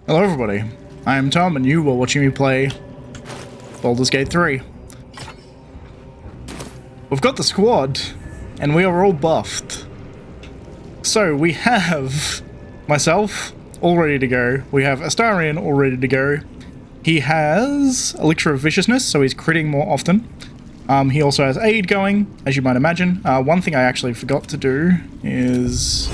Hello everybody, I am Tom and you are watching me play Baldur's Gate 3. We've got the squad and we are all buffed. So we have myself all ready to go, we have Astarion all ready to go. He has Elixir of Viciousness, so he's critting more often. He also has Aid going, as you might imagine. One thing I actually forgot to do is...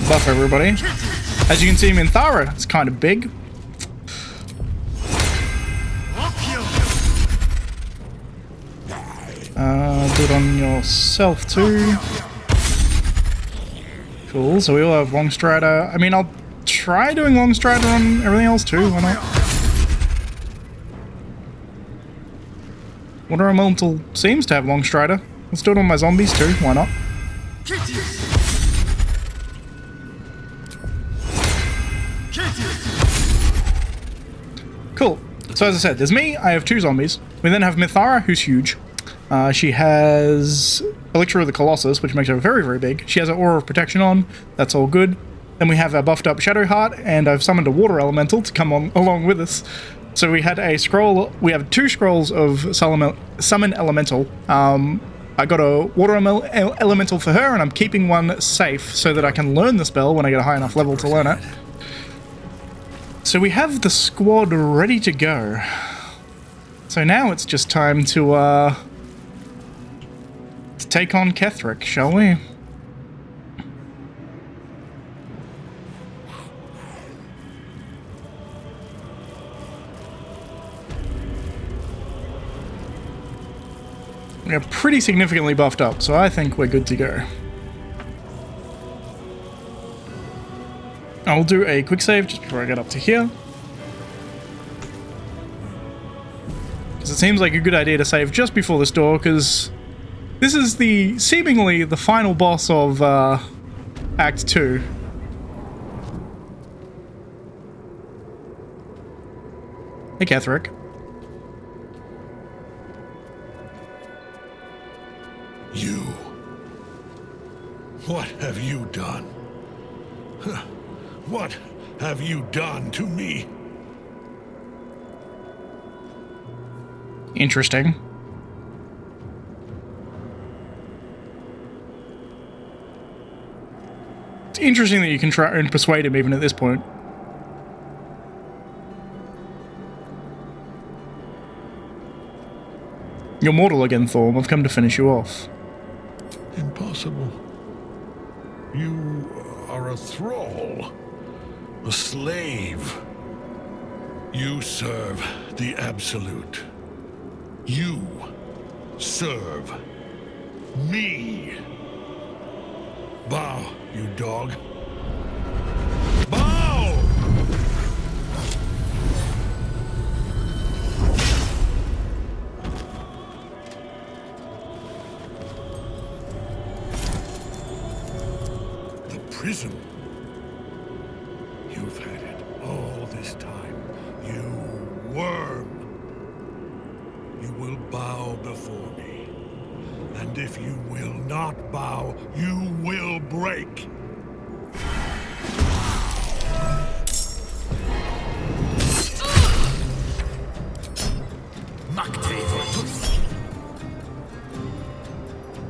buff everybody. As you can see, Minthara is kind of big. Do it on yourself too. Cool, so we all have Long Strider. I mean, I'll try doing Long Strider on everything else too, why not? Water Elemental seems to have Long Strider. Let's do it on my zombies too, why not? Cool. So as I said, there's me, I have 2 zombies. We then have Minthara, who's huge. She has Elixir of the Colossus, which makes her very, very big. She has an Aura of Protection on, that's all good. Then we have our buffed up Shadowheart, and I've summoned a Water Elemental to come on along with us. So we had a scroll, we have 2 scrolls of Summon Elemental. I got a Water Elemental for her, and I'm keeping one safe so that I can learn the spell when I get a high enough level to learn it. So we have the squad ready to go. So now it's just time to take on Ketheric, shall we? We are pretty significantly buffed up, so I think we're good to go. I'll do a quick save just before I get up to here. Because it seems like a good idea to save just before this door, because this is seemingly the final boss of Act 2. Hey, Ketheric. You. What have you done? What have you done to me? Interesting. It's interesting that you can try and persuade him even at this point. You're mortal again, Thorm. I've come to finish you off. Impossible. You are a thrall. A slave. You serve the Absolute. You serve me. Bow, you dog. Bow! The prism. You've had it all this time. You worm. You will bow before me. And if you will not bow, you will break.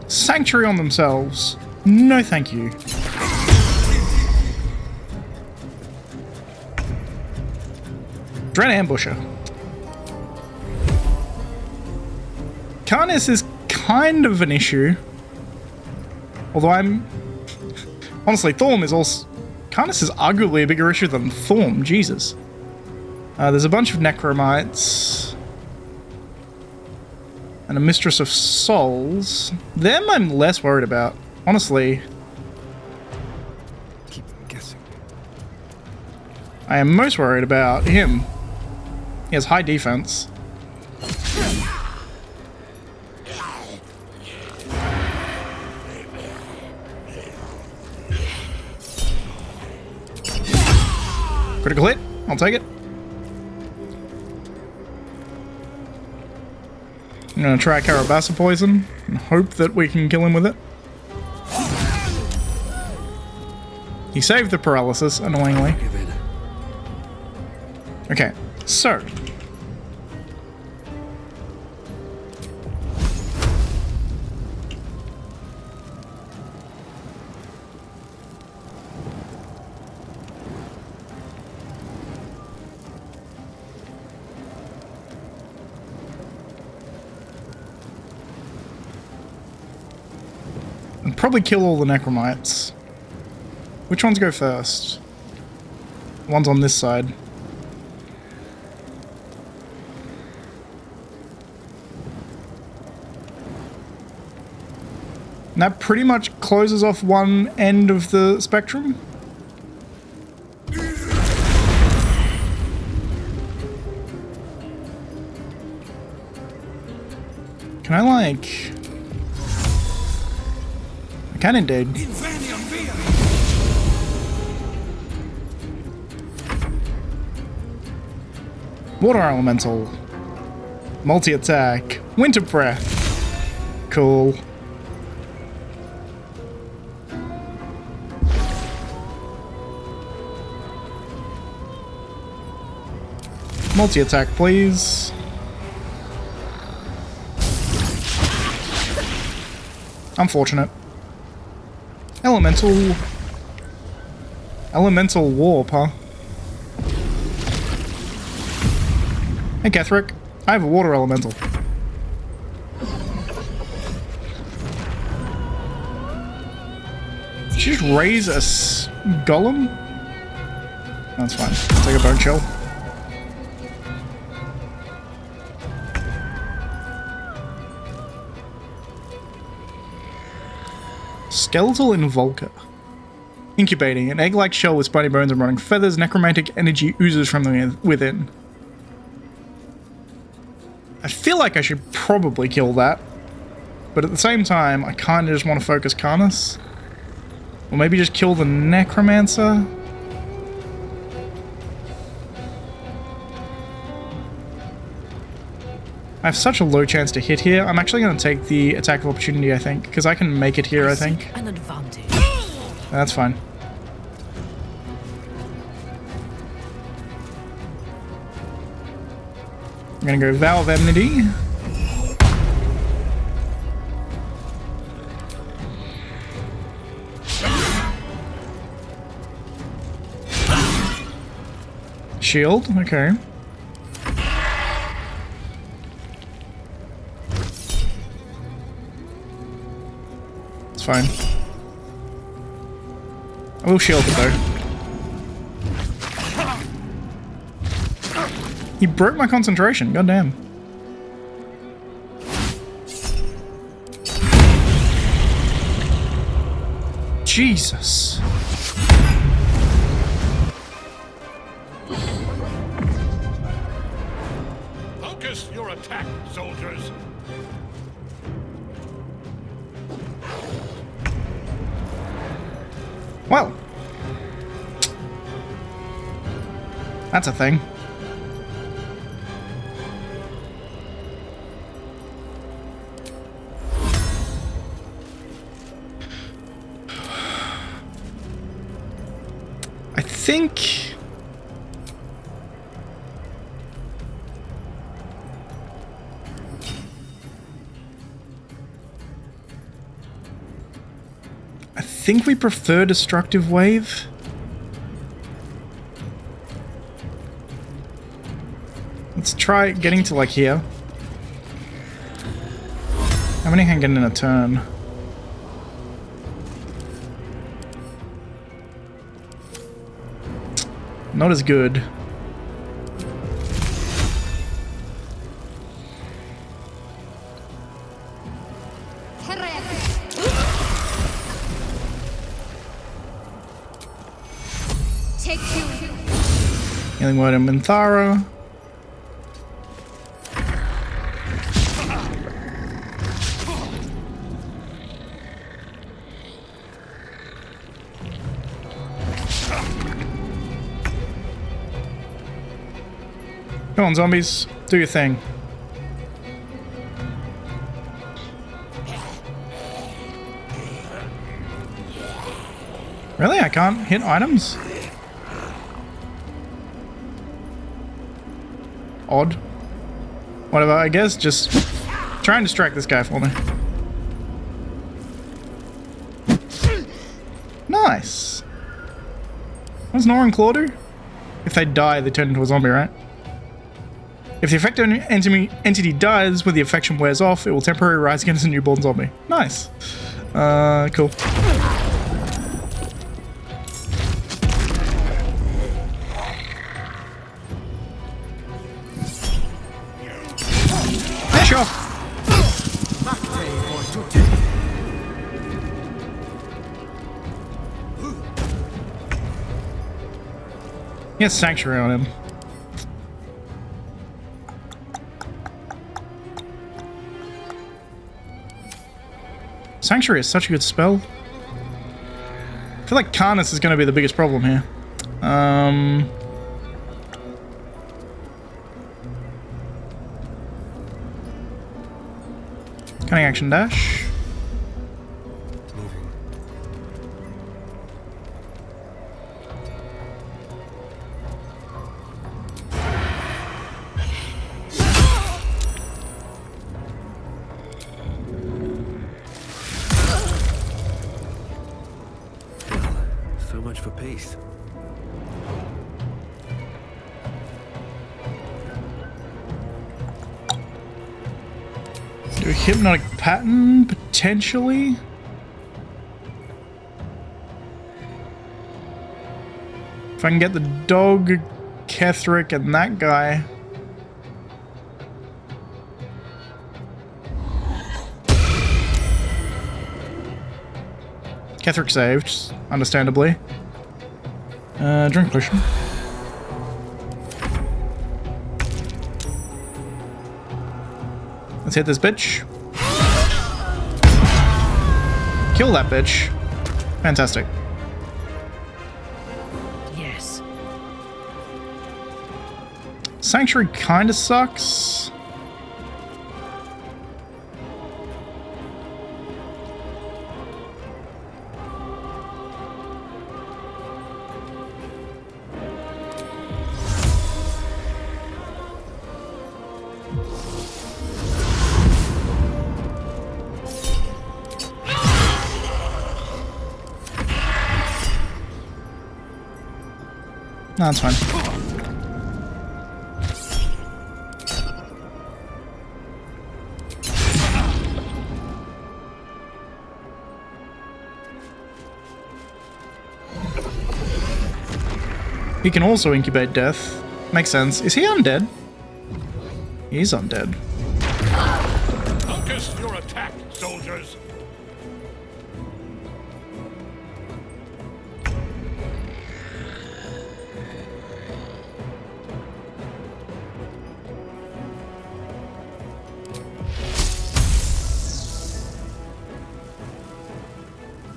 Sanctuary on themselves. No thank you. Dread Ambusher. Karnas is kind of an issue. Although honestly, Thorm is also... Karnas is arguably a bigger issue than Thorm, Jesus. There's a bunch of Necromites. And a Mistress of Souls. Them I'm less worried about. Honestly. Keep them guessing. I am most worried about him. He has high defense. Critical hit. I'll take it. I'm gonna try Carabassa Poison and hope that we can kill him with it. He saved the paralysis, annoyingly. Give in. Okay, so. And probably kill all the necromites. Which ones go first? The ones on this side. And that pretty much closes off one end of the spectrum. Can I, like... I can indeed. Water Elemental. Multi-attack. Winter Breath. Cool. Multi-attack, please. Unfortunate. Elemental... Elemental Warp, huh? Hey, Ketheric. I have a water elemental. Did you just raise a golem? That's fine. I'll take a bone shell. Skeletal Involker. Incubating. An egg-like shell with spiny bones and rotting feathers. Necromantic energy oozes from the within. I feel like I should probably kill that. But at the same time, I kind of just want to focus Karnas. Or maybe just kill the Necromancer. I have such a low chance to hit here. I'm actually going to take the attack of opportunity, I think. Because I can make it here, I think. An advantage. That's fine. I'm going to go Vow of Enmity. Shield, okay. It's fine. I will shield it though. He broke my concentration, goddamn. Jesus. Focus your attack, soldiers. Well. That's a thing. I think we prefer Destructive Wave. Let's try getting to like here. How many can I get in a turn? Not as good. Healing Word and Minthara. Come on, zombies. Do your thing. Really? I can't hit items? Odd. Whatever, I guess just try and distract this guy for me. Nice. What does Nora and Claw do? If they die, they turn into a zombie, right? If the affected entity dies when the affection wears off, it will temporarily rise again as a newborn zombie. Nice. Cool. Yeah, sure. He has Sanctuary on him. Sanctuary is such a good spell. I feel like Karnas is going to be the biggest problem here. Cunning action dash. So much for peace. Do a hypnotic pattern, potentially? If I can get the dog, Ketheric, and that guy. Ketheric saved, understandably. Drink potion. Let's hit this bitch. Kill that bitch. Fantastic. Yes. Sanctuary kinda sucks. No, that's fine. He can also incubate death. Makes sense. Is he undead? He's undead. Focus your attack, soldiers.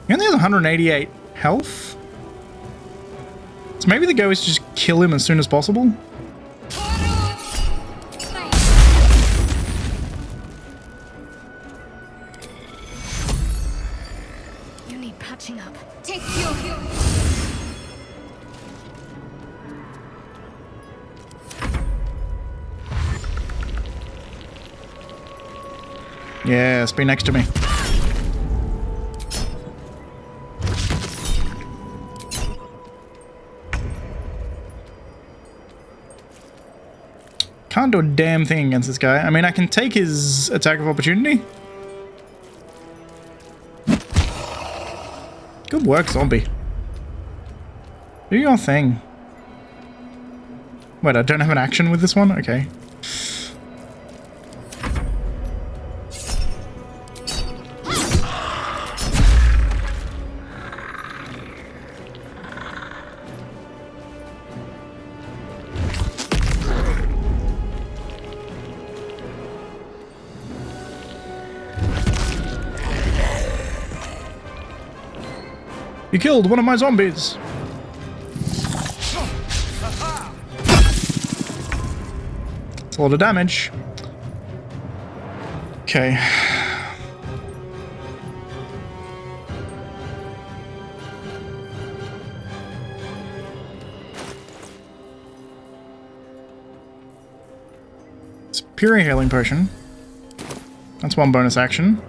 He only has 188 health? So maybe the go is to just kill him as soon as possible? You need patching up. Take your heal. Yes, be next to me. Can't do a damn thing against this guy. I mean, I can take his attack of opportunity. Good work, zombie. Do your thing. Wait, I don't have an action with this one? Okay. You killed one of my zombies! It's a lot of damage. Okay. Superior Healing Potion. That's one bonus action.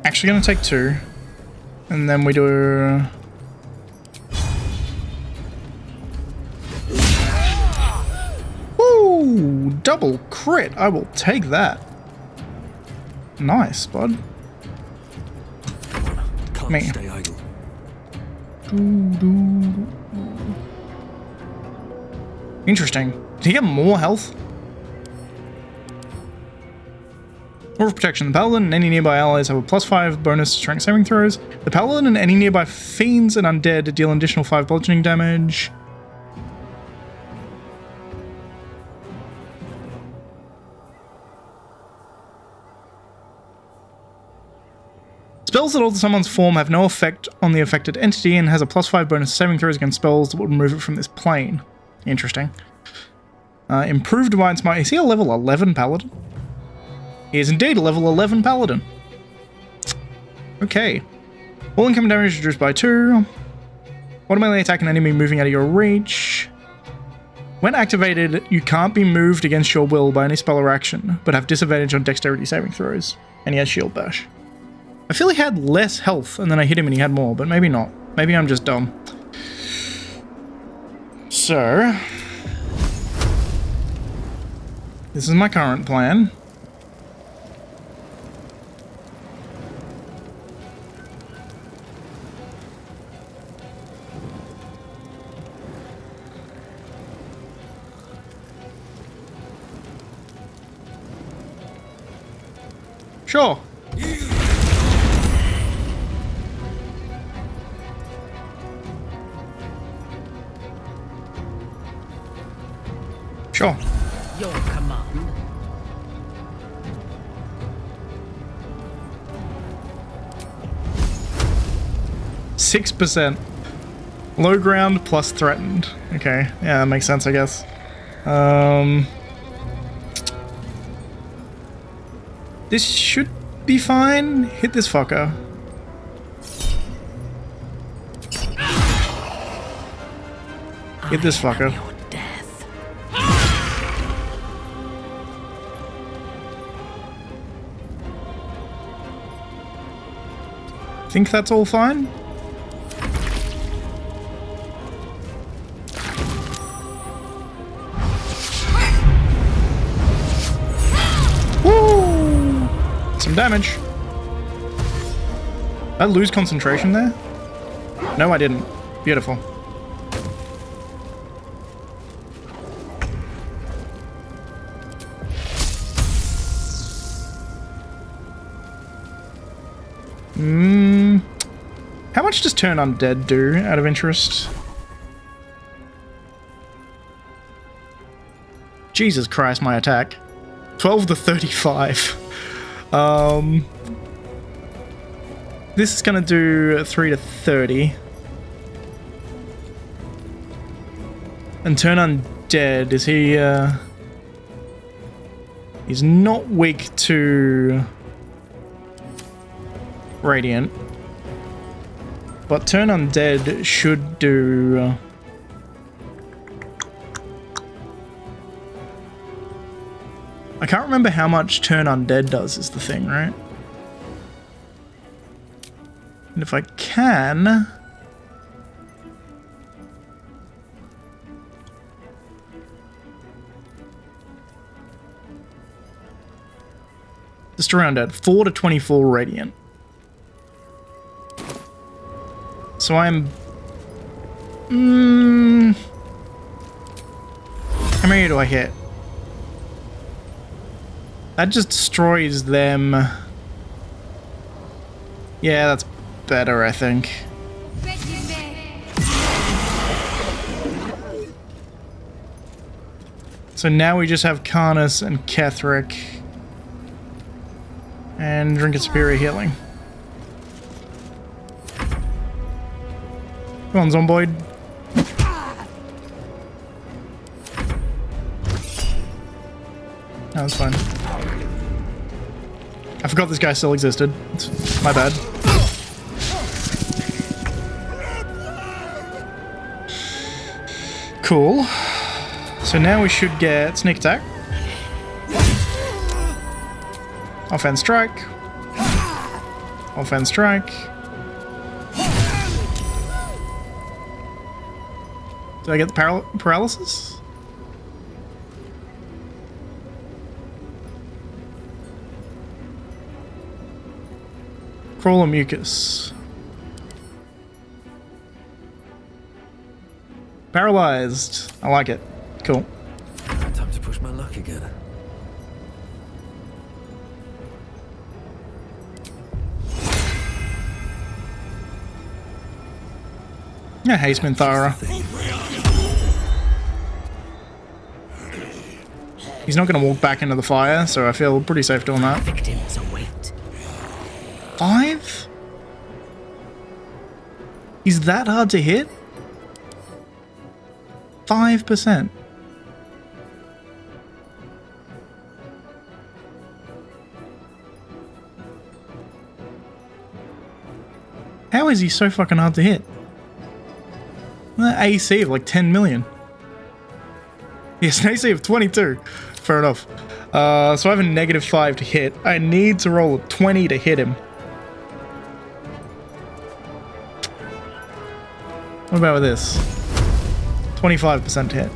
Actually gonna take 2. And then we do... Woo! Double crit! I will take that. Nice, bud. Can't Me. stay idle. Interesting. Did he get more health? Aura of Protection. The Paladin and any nearby allies have a +5 bonus to strength saving throws. The Paladin and any nearby fiends and undead deal an additional 5 bludgeoning damage. Spells that alter someone's form have no effect on the affected entity and has a +5 bonus to saving throws against spells that would remove it from this plane. Interesting. Improved Divine Smite. Is he a level 11 Paladin? He is indeed a level 11 Paladin. Okay. All incoming damage reduced by 2. Automatically attack an enemy moving out of your reach. When activated, you can't be moved against your will by any spell or action, but have disadvantage on dexterity saving throws. And he has Shield Bash. I feel he had less health, and then I hit him and he had more, but maybe not. Maybe I'm just dumb. So... this is my current plan. Sure. Sure. Your command. 6%. Low ground plus threatened. Okay, yeah, that makes sense, I guess. This should be fine. Hit this fucker. Hit this fucker. Your death. Think that's all fine? Woo! Some damage. Did I lose concentration there? No, I didn't. Beautiful. How much does Turn Undead do, out of interest? Jesus Christ, my attack. 12 to 35. This is gonna do 3 to 30. And Turn Undead, is he, he's not weak to Radiant. But Turn Undead should do... I can't remember how much Turn Undead does is the thing, right? And if I can... just around at 4 to 24 Radiant. So I'm... how many do I hit? That just destroys them. Yeah, that's better, I think. So now we just have Karnas and Ketheric. And drink a superior healing. Come on, Zomboid. No, that's fine. I forgot this guy still existed. It's my bad. Cool. So now we should get sneak attack. Offhand strike. Offhand strike. Did I get the paralysis? Crawler mucus. Paralyzed. I like it. Cool. Time to push my luck again. Yeah, haste Minthara. He's not going to walk back into the fire, so I feel pretty safe doing that. Victims await. 5? He's that hard to hit? 5%. How is he so fucking hard to hit? AC of like 10 million. Yes, an AC of 22. Fair enough. So I have a -5 to hit. I need to roll a 20 to hit him. What about with this? 25% hit.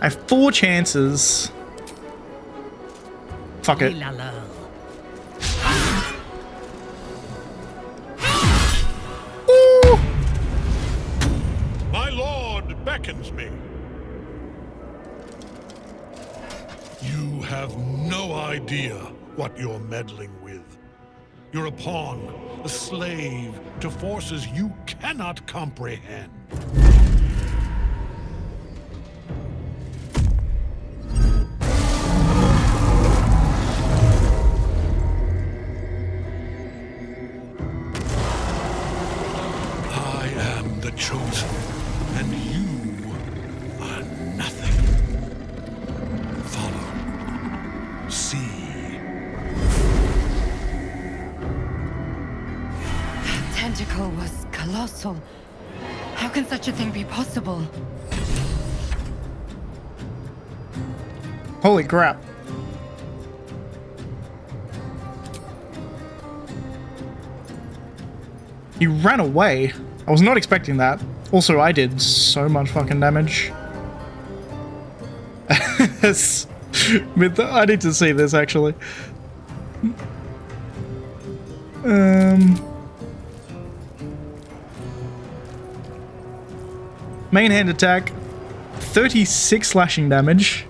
I have 4 chances. Fuck it. Lae'zel. Ooh. My lord beckons me. You have no idea what you're meddling with. You're a pawn, a slave to forces you cannot comprehend. I am the chosen, and you are nothing. Follow. See. That tentacle was colossal. How can such a thing be possible? Holy crap. He ran away. I was not expecting that. Also, I did so much fucking damage. I need to see this, actually. Main hand attack. 36 slashing damage.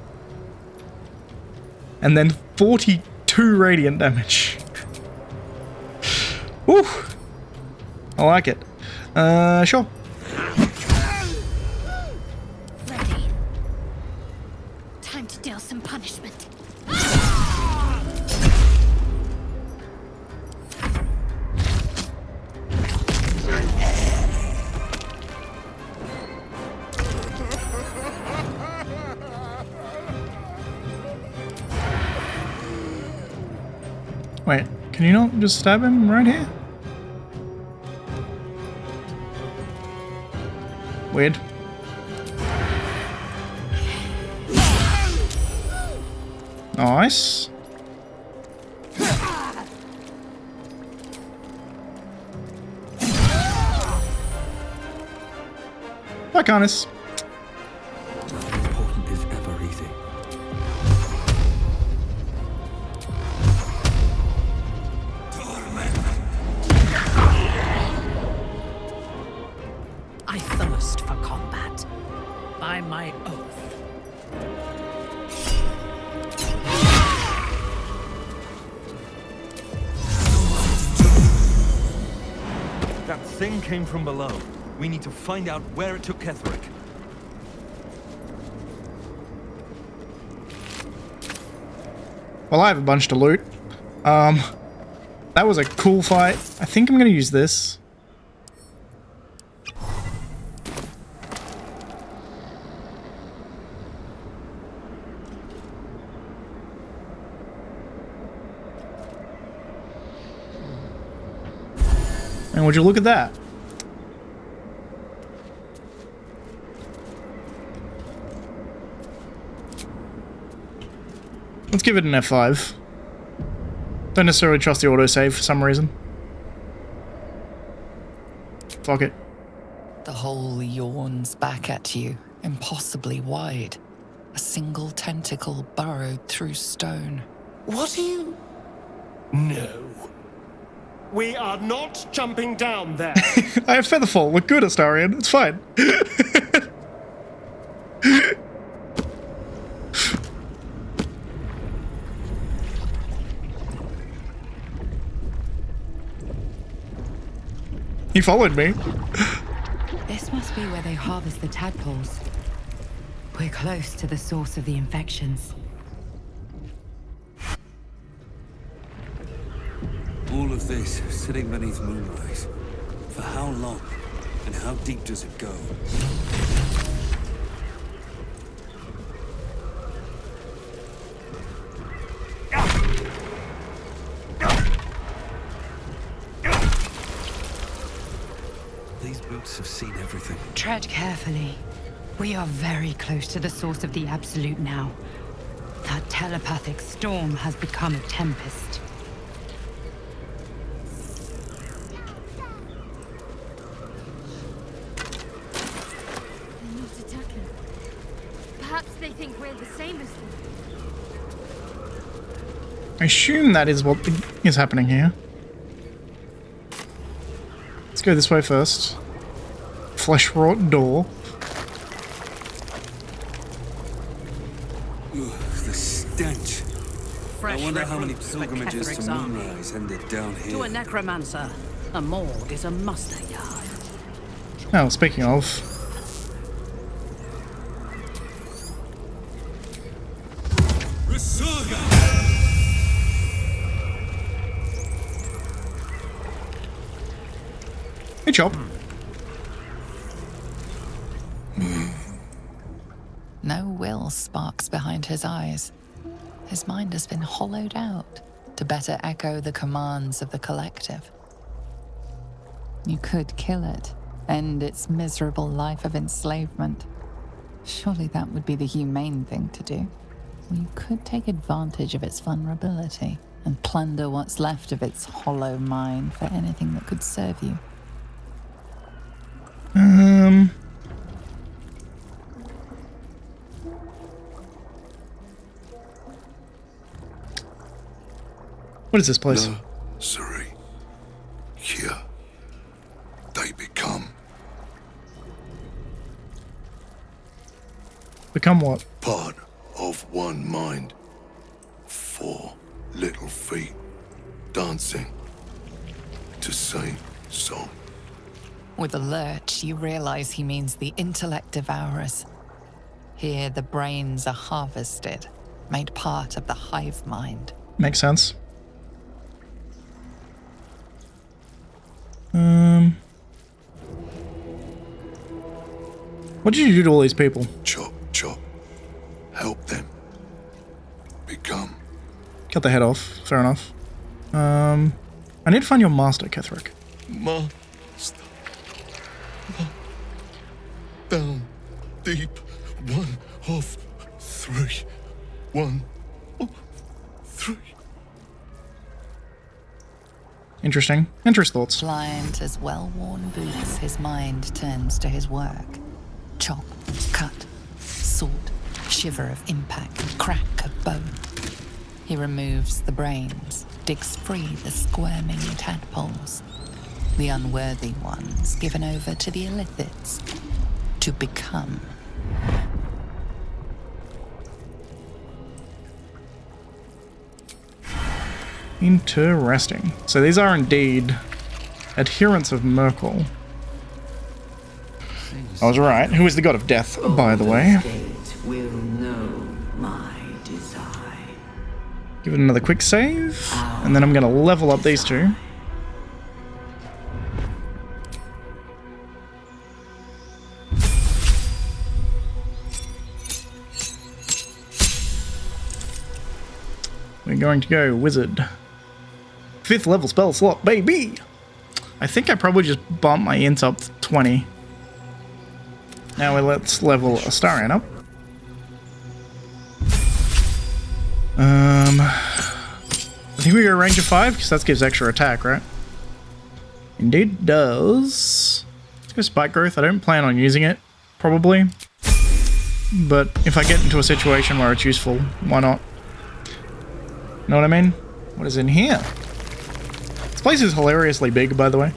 And then 42 radiant damage. Woo! I like it. Sure. Ready. Time to deal some punishment. Wait, can you not just stab him right here? Weird. Nice. Bye, Carnus. Nothing important is ever easy. I thirst for combat. By my oath. That thing came from below. We need to find out where it took Ketheric. Well, I have a bunch to loot. That was a cool fight. I think I'm gonna use this. And would you look at that? Let's give it an F5. Don't necessarily trust the autosave for some reason. Fuck it. The hole yawns back at you, impossibly wide. A single tentacle burrowed through stone. What are you... No. We are not jumping down there. I have Featherfall. Look good, Astarion. It's fine. He followed me. This must be where they harvest the tadpoles. We're close to the source of the infections. All of this sitting beneath moonrise. For how long? And how deep does it go? These boots have seen everything. Tread carefully. We are very close to the source of the Absolute now. That telepathic storm has become a tempest. They're not attacking. Perhaps they think we're the same as them. I assume that is what is happening here. Let's go this way first. Flesh-wrought door. Ugh, the stench. Fresh I wonder how many recruits for pilgrimages Ketheric's to army. Moonrise ended down here. To a necromancer, a morgue is a muster yard. Oh, speaking of. Hey, Chop. No will sparks behind his eyes. His mind has been hollowed out to better echo the commands of the collective. You could kill it, end its miserable life of enslavement. Surely that would be the humane thing to do. Or you could take advantage of its vulnerability and plunder what's left of its hollow mind for anything that could serve you. What is this place? No, sorry. Here, they become Become what? part of one mind. 4 little feet dancing to same song. With a lurch, you realize he means the intellect devourers. Here, the brains are harvested, made part of the hive mind. Makes sense. What did you do to all these people? Chop, chop. Help them. Become. Cut the head off. Fair enough. I need to find your master, Ketheric. Master. Down. Deep. 1 of 3. 1 of 3. Interesting. Interest thoughts. Blind as well-worn boots, his mind turns to his work. Chop, cut, sword, shiver of impact, crack of bone. He removes the brains, digs free the squirming tadpoles. The unworthy ones given over to the illithids to become. Interesting. So these are indeed adherents of Merkel. I was right. Who is the god of death, by the way? Will know my design. Give it another quick save, and then I'm going to level up these two. We're going to go wizard. 5th level spell slot, baby! I think I probably just bumped my int up to 20. Now let's level Astarion up. I think we go range of 5 because that gives extra attack, right? Indeed does. Let's go spike growth. I don't plan on using it, probably. But if I get into a situation where it's useful, why not? Know what I mean? What is in here? This place is hilariously big, by the way.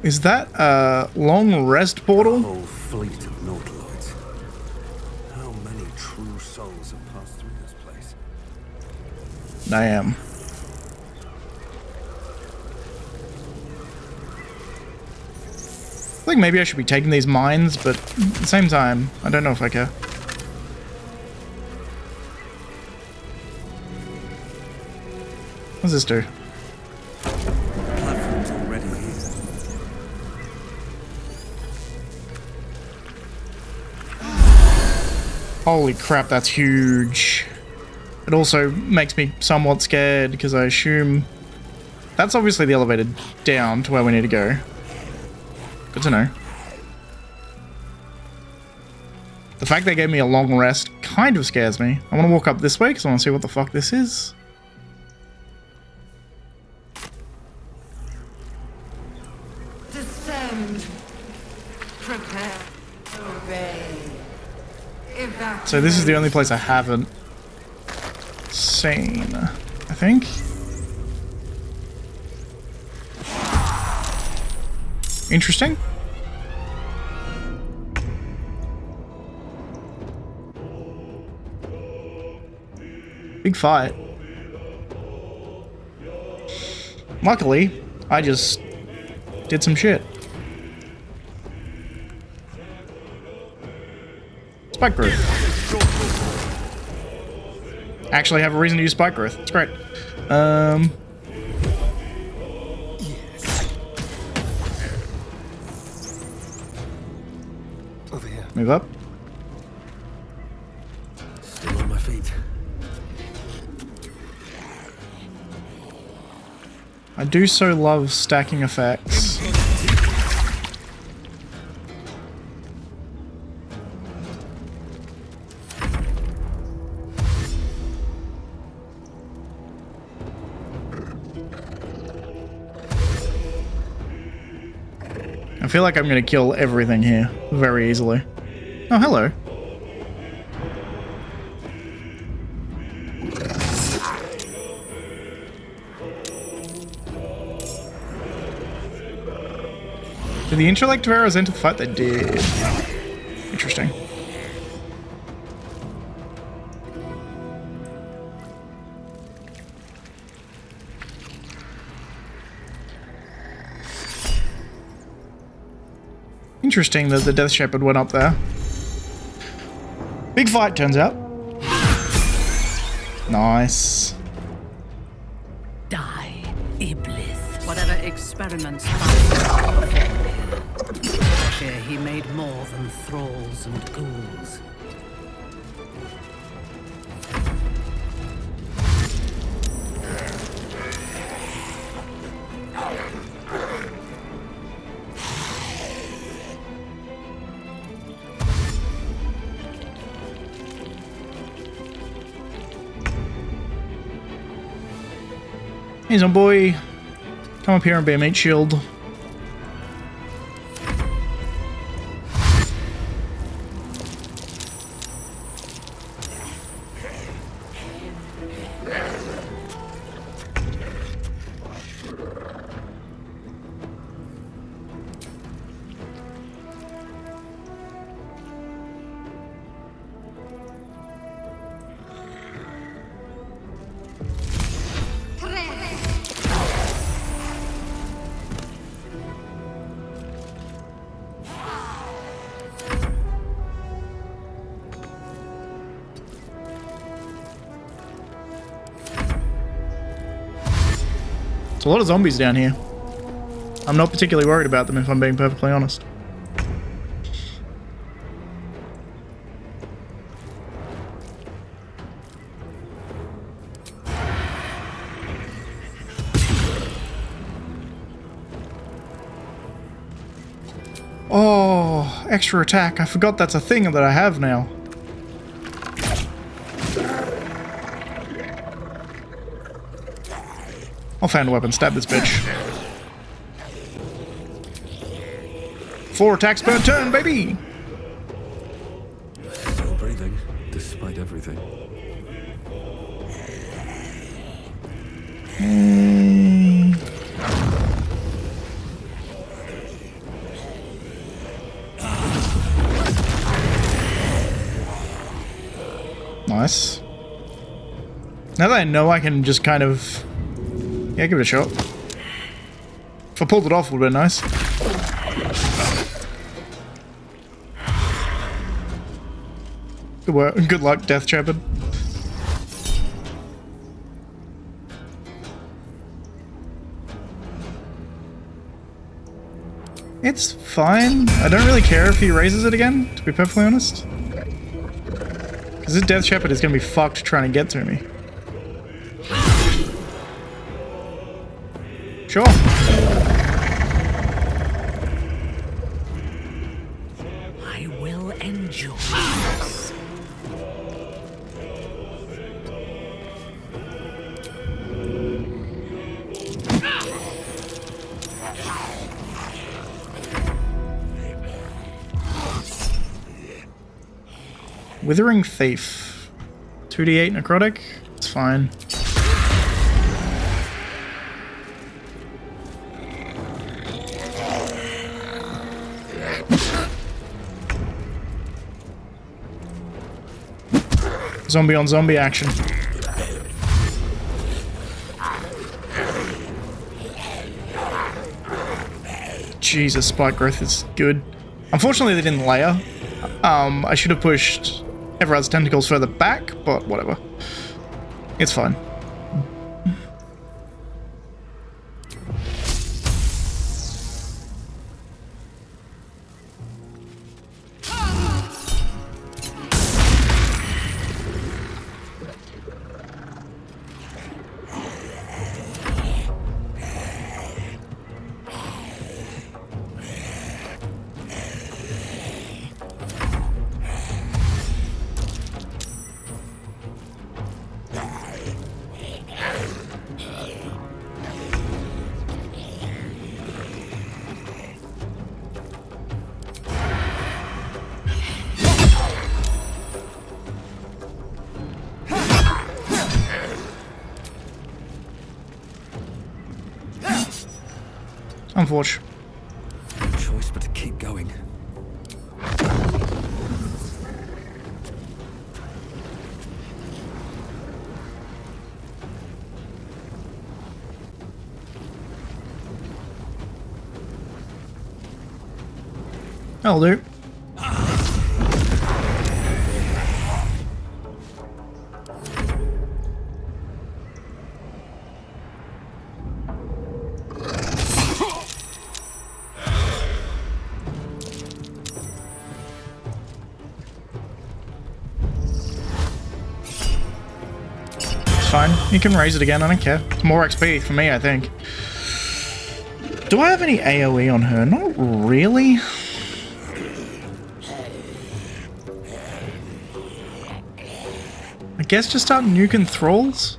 Is that a long rest portal? A whole fleet of nautiloids. How many true souls have passed through this place? Damn. I think maybe I should be taking these mines, but at the same time, I don't know if I care. What's this do? Platform's already here. Holy crap, that's huge. It also makes me somewhat scared because I assume that's obviously the elevator down to where we need to go. Good to know. The fact they gave me a long rest kind of scares me. I want to walk up this way because I want to see what the fuck this is. Descend. Prepare. Obey. Evacuate. So this is the only place I haven't seen, I think. Interesting. Big fight. Luckily, I just did some shit. Spike growth. Actually have a reason to use spike growth. It's great. Over here. Move up. Still on my feet. I do so love stacking effects. I feel like I'm going to kill everything here very easily. Oh, hello. Did the intellect of arrows enter the fight? They did. Interesting. Interesting that the Death Shepherd went up there. Big fight, turns out. Nice. Die, Iblis. Whatever experiments Baldur performed here. I fear he made more than thralls and ghouls. He's on boy. Come up here and be a meat shield. There's a lot of zombies down here. I'm not particularly worried about them if I'm being perfectly honest. Oh, extra attack. I forgot that's a thing that I have now. I'll find a weapon. Stab this bitch. 4 attacks per turn, baby! Still breathing, despite everything. Nice. Now that I know I can just kind of... Yeah, give it a shot. If I pulled it off, it would have been nice. Good work. Good luck, Death Shepherd. It's fine. I don't really care if he raises it again, to be perfectly honest. Because this Death Shepherd is going to be fucked trying to get to me. Sure. I will endure this. Withering Thief. 2d8 necrotic. It's fine. Zombie on zombie action. Jesus, spike growth is good. Unfortunately, they didn't layer. I should have pushed Everard's tentacles further back, but whatever. It's fine. Unfortunate. No choice but to keep going. That'll do. Fine. You can raise it again, I don't care. It's more XP for me, I think. Do I have any AoE on her? Not really. I guess just start nuking thralls?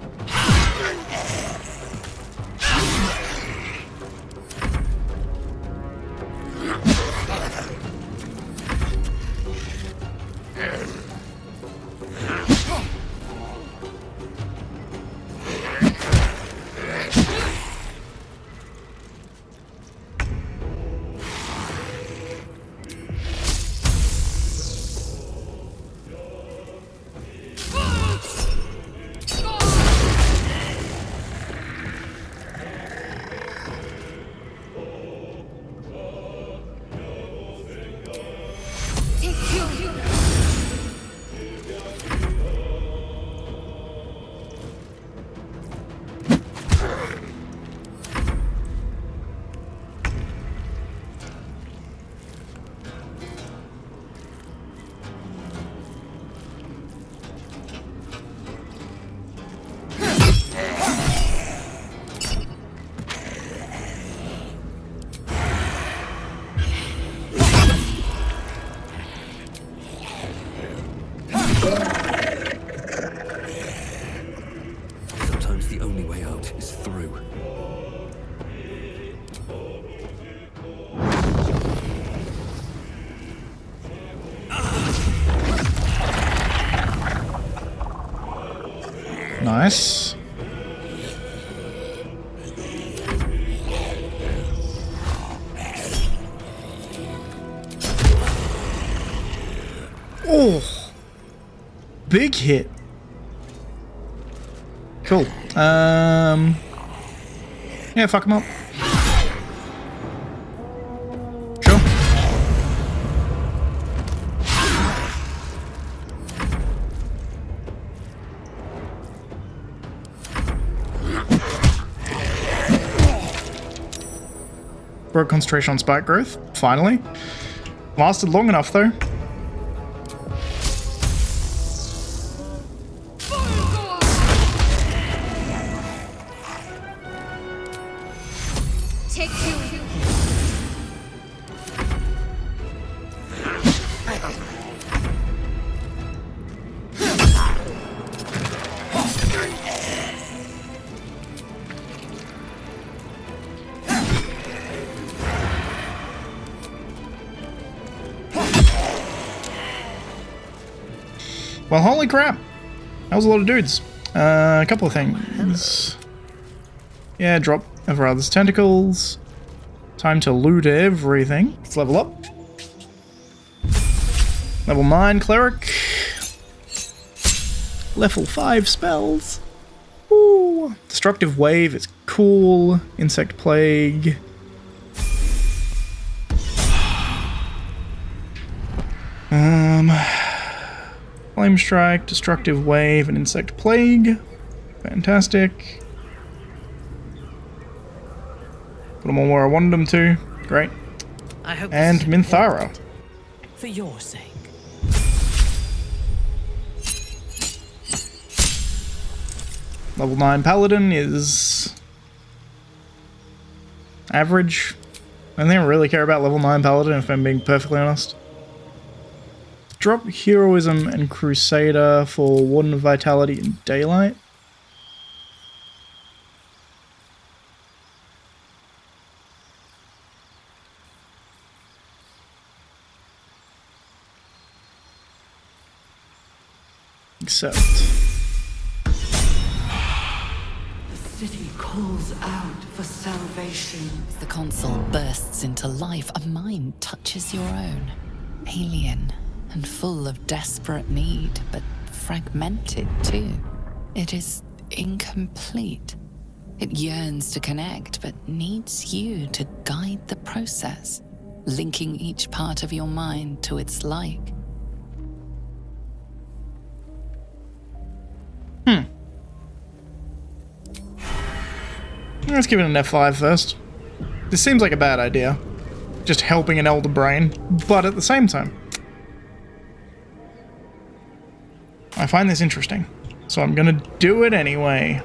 Nice. Oh, big hit. Cool. Yeah, fuck him up. Sure. Broke concentration on spike growth. Finally. Lasted long enough though. Well, holy crap. That was a lot of dudes. A couple of things. Yeah, drop Everard's tentacles. Time to loot everything. Let's level up. Level 9 cleric. Level 5 spells. Ooh. Destructive wave, it's cool. Insect plague. Flame strike, destructive wave, and insect plague. Fantastic. Put them all where I wanted them to. Great. I hope And this is Minthara. important. For your sake. Level 9 paladin is average. I don't think I really care about level 9 paladin if I'm being perfectly honest. Drop heroism and crusader for Warden of Vitality and Daylight. Except The city calls out for salvation. As the console bursts into life, a mind touches your own. Alien and full of desperate need, but fragmented too. It is incomplete. It yearns to connect, but needs you to guide the process, linking each part of your mind to its like. Let's give it an F5 first. This seems like a bad idea. Just helping an elder brain, but at the same time, I find this interesting, so I'm gonna do it anyway.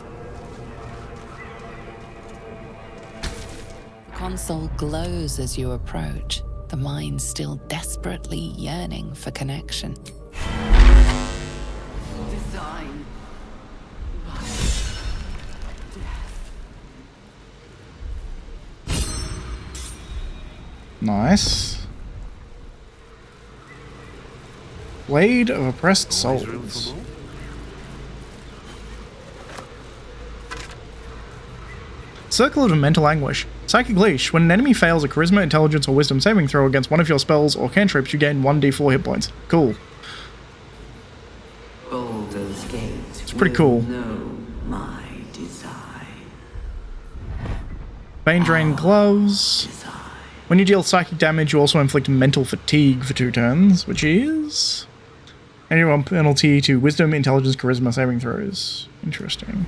The console glows as you approach, the mind still desperately yearning for connection. Design. Nice. Blade of Oppressed Souls. Circle of Mental Anguish. Psychic Leash. When an enemy fails a Charisma, Intelligence, or Wisdom saving throw against one of your spells or cantrips, you gain 1d4 hit points. Cool. Baldur's Gate. It's pretty cool. Know my design. Bane Drain Gloves. When you deal psychic damage, you also inflict mental fatigue for 2 turns, which is anyone penalty to Wisdom, Intelligence, Charisma saving throws. Interesting.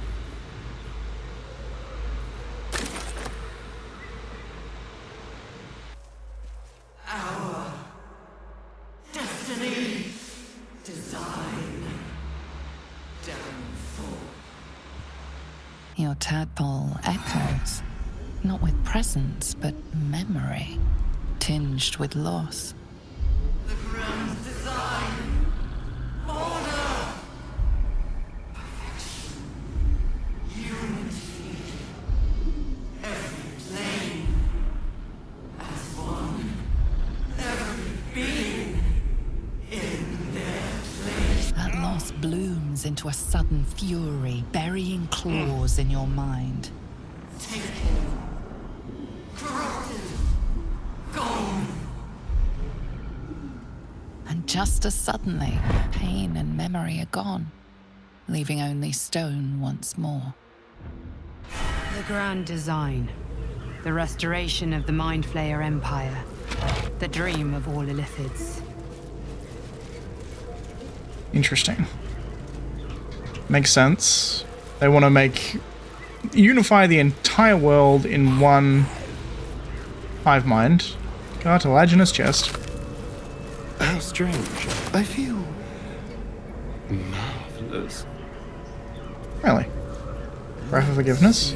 Our destiny. Design. Downfall. Your tadpole echoes, not with presence, but memory, tinged with loss. The ground's design. Order. Perfection. Unity. Every plane. As one. Every being. In their place. That loss blooms into a a sudden fury, burying claws in your mind. Taken. Corrupted. Gone. And just as suddenly, pain and memory are gone, leaving only stone once more. The grand design. The restoration of the Mind Flayer Empire. The dream of all Illithids. Interesting. Makes sense. They want to unify the entire world in one hive mind. Cartilaginous chest. How strange. I feel marvelous. Really? Breath of forgiveness?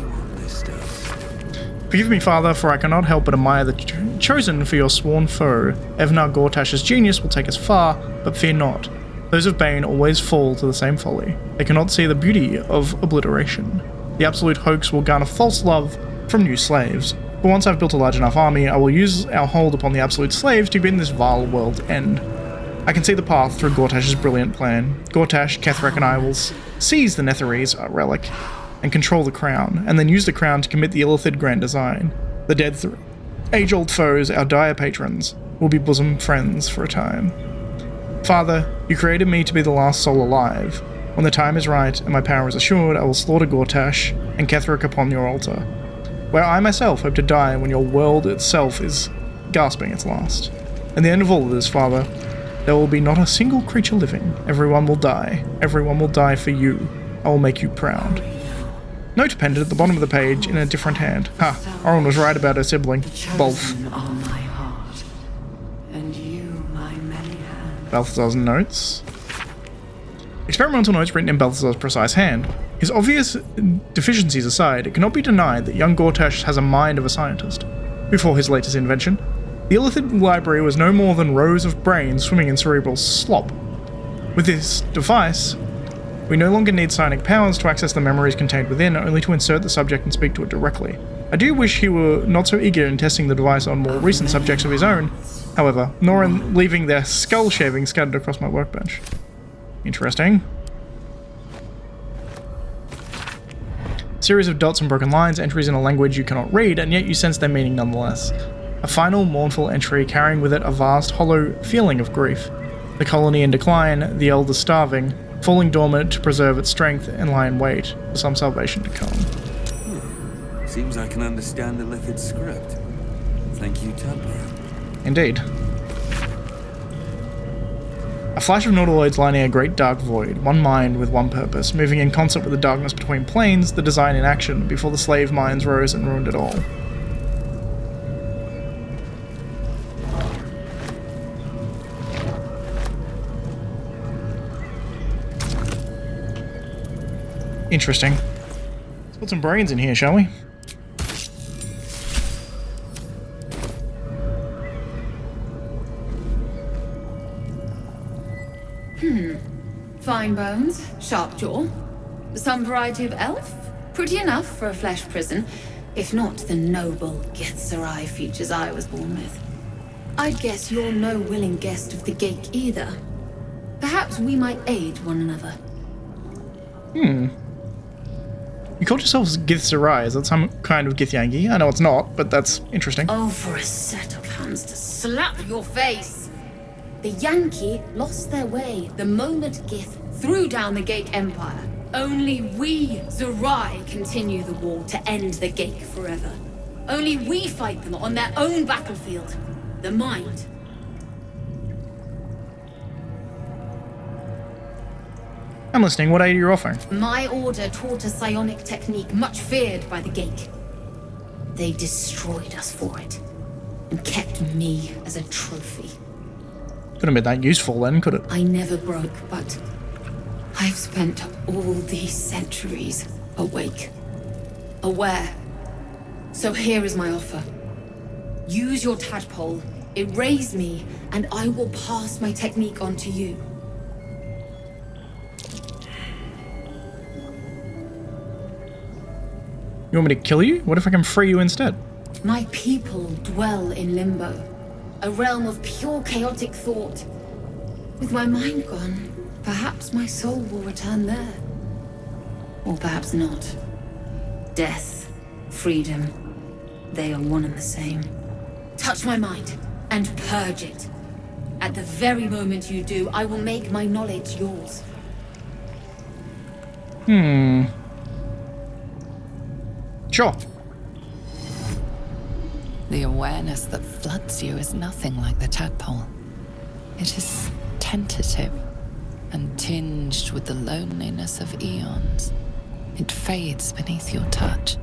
Forgive me, Father, for I cannot help but admire the chosen for your sworn foe. Evnar Gortash's genius will take us far, but fear not. Those of Bane always fall to the same folly. They cannot see the beauty of obliteration. The absolute hoax will garner false love from new slaves. But once I've built a large enough army, I will use our hold upon the absolute slaves to bid this vile world end. I can see the path through Gortash's brilliant plan. Gortash, Ketheric, and I will seize the Netherese relic and control the crown, and then use the crown to commit the Illithid grand design. The dead age-old foes, our dire patrons, will be bosom friends for a time. Father, you created me to be the last soul alive. When the time is right and my power is assured, I will slaughter Gortash and Ketheric upon your altar, where I myself hope to die when your world itself is gasping its last. In the end of all of this, Father, there will be not a single creature living. Everyone will die. Everyone will die for you. I will make you proud. Note appended at the bottom of the page in a different hand. Ha, Oren was right about her sibling, Bolf. Are my heart, and you my many hands. Balthazar's notes. Experimental notes written in Balthazar's precise hand. His obvious deficiencies aside, it cannot be denied that young Gortash has a mind of a scientist. Before his latest invention, the Illithid library was no more than rows of brains swimming in cerebral slop. With this device, we no longer need psionic powers to access the memories contained within, only to insert the subject and speak to it directly. I do wish he were not so eager in testing the device on more recent subjects of his own, however, nor in leaving their skull shavings scattered across my workbench. Interesting. Series of dots and broken lines, entries in a language you cannot read, and yet you sense their meaning nonetheless. A final, mournful entry carrying with it a vast, hollow feeling of grief. The colony in decline, the elders starving, falling dormant to preserve its strength and lie in wait for some salvation to come. Seems I can understand the Illithid script. Thank you, Templar. Indeed. A flash of nautiloids lining a great dark void, one mind with one purpose, moving in concert with the darkness between planes, the design in action, before the slave minds rose and ruined it all. Interesting. Let's put some brains in here, shall we? Fine bones, sharp jaw. Some variety of elf? Pretty enough for a flesh prison, if not the noble Gethzerai features I was born with. I'd guess you're no willing guest of the Gate either. Perhaps we might aid one another. You called yourselves Githzerai. Is that some kind of Githyangi? I know it's not, but that's interesting. Oh, for a set of hands to slap your face! The Yankee lost their way the moment Gith threw down the Gate Empire. Only we, Zerai, continue the war to end the Gate forever. Only we fight them on their own battlefield. The mind. I'm listening. What aid are you offering? My order taught a psionic technique much feared by the Gate. They destroyed us for it, and kept me as a trophy. Couldn't have been that useful then, could it? I never broke, but I've spent all these centuries awake, aware. So here is my offer. Use your tadpole, erase me, and I will pass my technique on to you. You want me to kill you? What if I can free you instead? My people dwell in limbo, a realm of pure chaotic thought. With my mind gone, perhaps my soul will return there. Or perhaps not. Death, freedom, they are one and the same. Touch my mind and purge it. At the very moment you do, I will make my knowledge yours. Sure. The awareness that floods you is nothing like the tadpole. It is tentative and tinged with the loneliness of eons. It fades beneath your touch,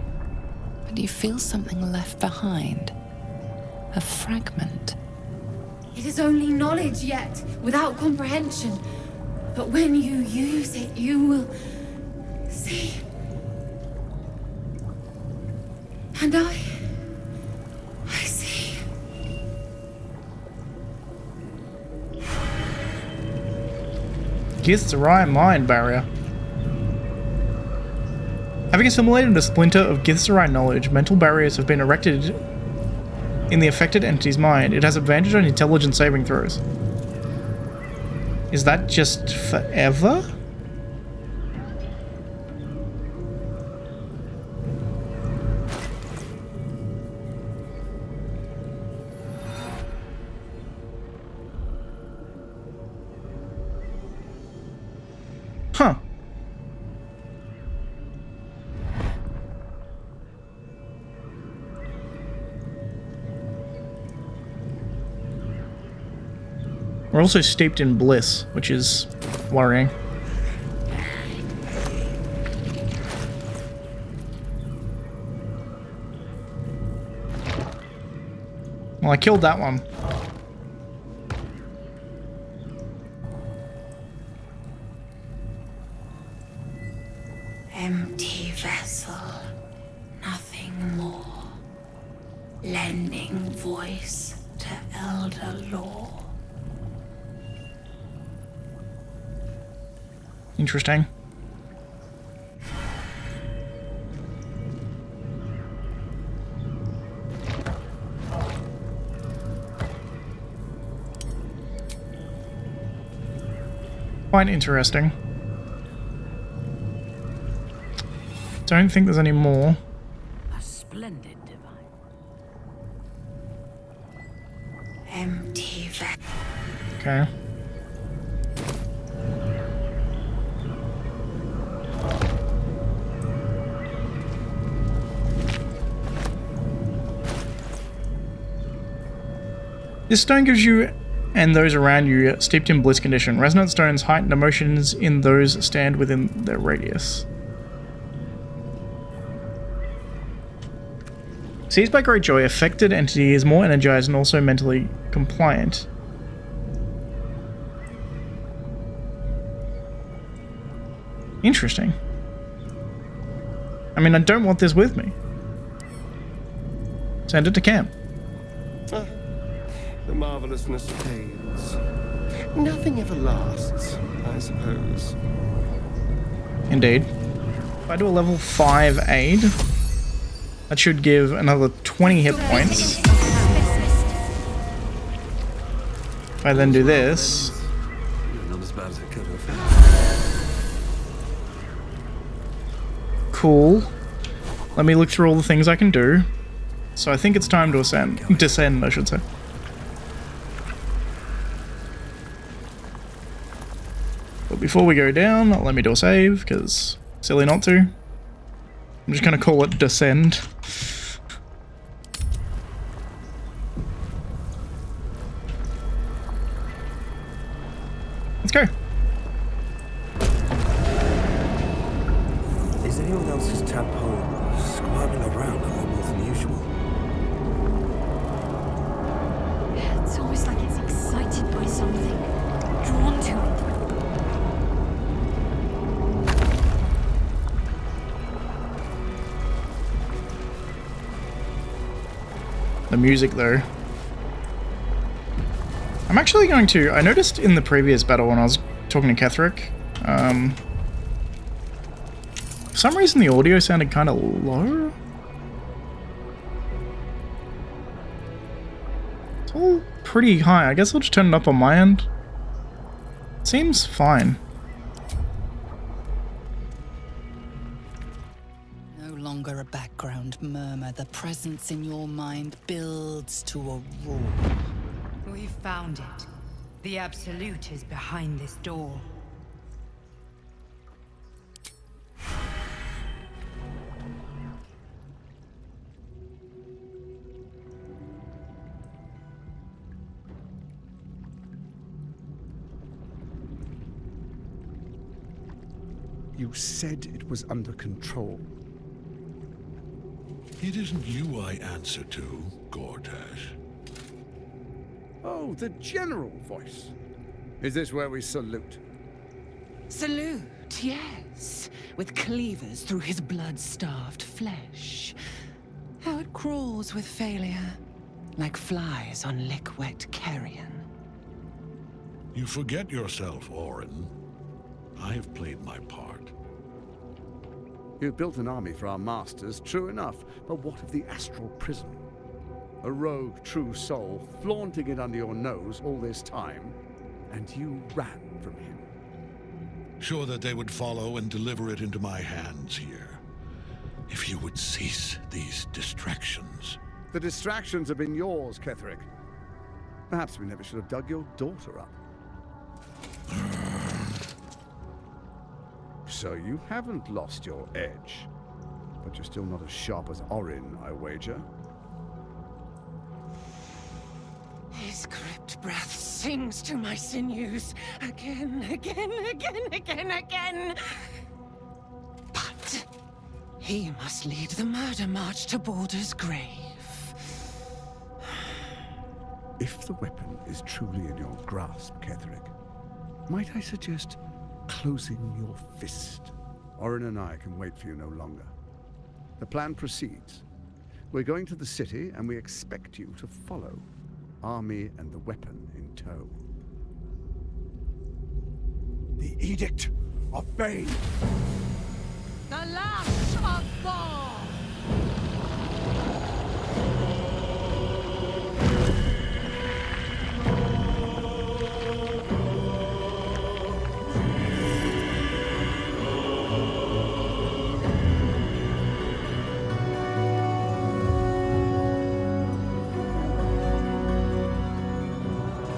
but you feel something left behind. A fragment. It is only knowledge yet, without comprehension. But when you use it, you will see. And I see. Githzerai mind barrier. Having assimilated a splinter of Githzerai knowledge, mental barriers have been erected in the affected entity's mind. It has advantage on intelligence saving throws. Is that just forever? Huh. We're also steeped in bliss, which is worrying. Well, I killed that one. Empty vessel, nothing more. Lending voice to elder law. Interesting. Quite interesting. Don't think there's any more. A splendid divine. Empty vessel. Okay. This stone gives you and those around you steeped in bliss condition. Resonant stones heighten emotions in those stand within their radius. Seized by great joy, affected entity is more energized and also mentally compliant. Interesting. I mean, I don't want this with me. Send it to camp. The marvelousness fades. Nothing ever lasts, I suppose. Indeed. If I do a level 5 aid, that should give another 20 hit points. If I then do this... Not as bad as it could have. Cool. Let me look through all the things I can do. So I think it's time to descend, I should say. But before we go down, let me do a save, because silly not to. I'm just going to call it descend. Let's go. Is anyone else's tadpole squirming around a lot more than usual? It's almost like it's excited by something. Drawn to it. The music, though. I'm actually going to... I noticed in the previous battle when I was talking to Ketheric, for some reason the audio sounded kind of low. It's all pretty high. I guess I'll just turn it up on my end. Seems fine. murmur, the presence in your mind builds to a roar. We found it. The Absolute is behind this door. You said it was under control. It isn't you I answer to, Gortash. Oh, the general voice. Is this where we salute? Salute, yes. With cleavers through his blood-starved flesh. How it crawls with failure, like flies on lick-wet carrion. You forget yourself, Orin. I have played my part. You've built an army for our masters, true enough, but what of the astral prison? A rogue true soul flaunting it under your nose all this time, and you ran from him. Sure that they would follow and deliver it into my hands here. If you would cease these distractions. The distractions have been yours, Ketheric. Perhaps we never should have dug your daughter up. So you haven't lost your edge, but you're still not as sharp as Orin, I wager. His gripped breath sings to my sinews again. But he must lead the murder march to Baldur's grave. If the weapon is truly in your grasp, Ketheric, might I suggest closing your fist? Orin and I can wait for you no longer. The plan proceeds. We're going to the city, and we expect you to follow. Army and the weapon in tow. The Edict of Bane! The Lash of Thorm!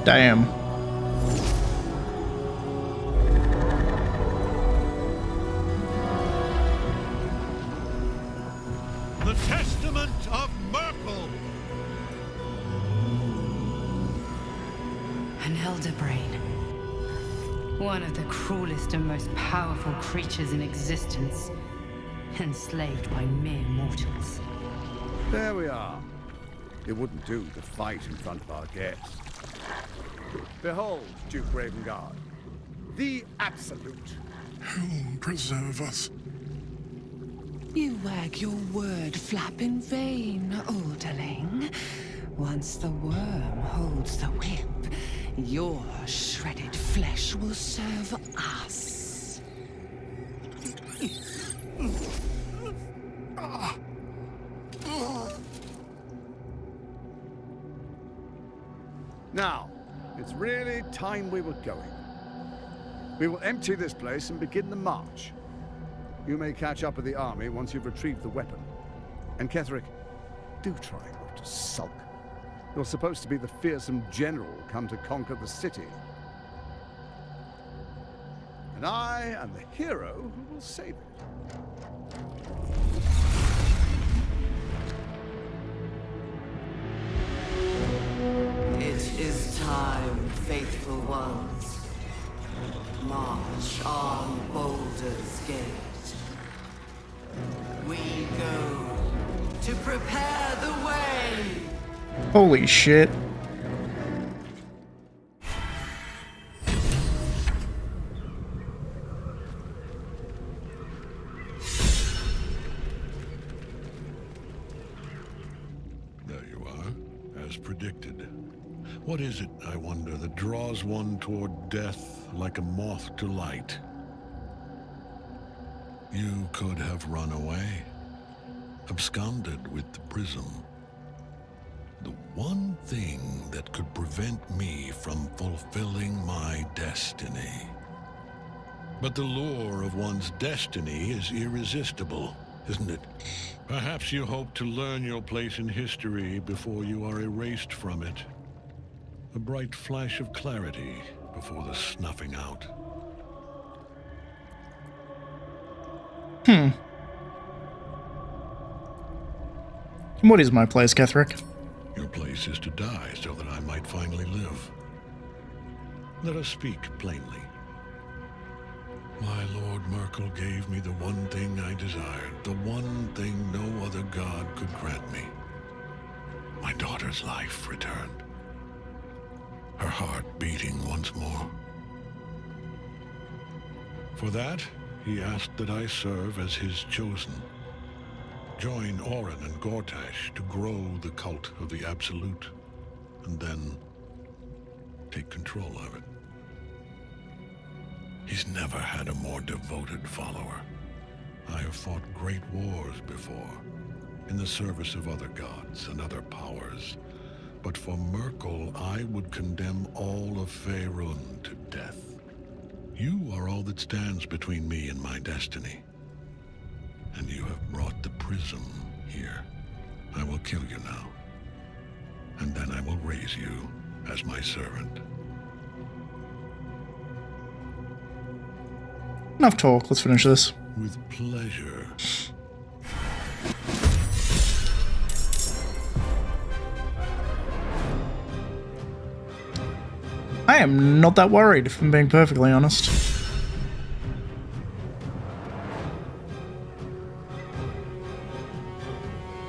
Damn. The Testament of Merkel! An elder brain. One of the cruelest and most powerful creatures in existence. Enslaved by mere mortals. There we are. It wouldn't do to fight in front of our guests. Behold, Duke Ravengard, the Absolute. Heaven preserve us. You wag your word flap in vain, Alderling. Once the worm holds the whip, your shredded flesh will serve us. Now, it's really time we were going. We will empty this place and begin the march. You may catch up with the army once you've retrieved the weapon. And Ketheric, do try not to sulk. You're supposed to be the fearsome general come to conquer the city. And I am the hero who will save it. It is time, faithful ones. March on Baldur's Gate. We go to prepare the way. Holy shit. There you are, as predicted. What is it, I wonder, that draws one toward death like a moth to light? You could have run away, absconded with the prism. The one thing that could prevent me from fulfilling my destiny. But the lure of one's destiny is irresistible. isn't it? Perhaps you hope to learn your place in history before you are erased from it. A bright flash of clarity before the snuffing out. What is my place, Ketheric? Your place is to die so that I might finally live. Let us speak plainly. My Lord Merkel gave me the one thing I desired, the one thing no other god could grant me. My daughter's life returned. Her heart beating once more. For that, he asked that I serve as his chosen. Join Orin and Gortash to grow the cult of the Absolute, and then take control of it. He's never had a more devoted follower. I have fought great wars before, in the service of other gods and other powers. But for Merkel, I would condemn all of Faerun to death. You are all that stands between me and my destiny. And you have brought the prism here. I will kill you now. And then I will raise you as my servant. Enough talk, let's finish this. With pleasure. I am not that worried, if I'm being perfectly honest.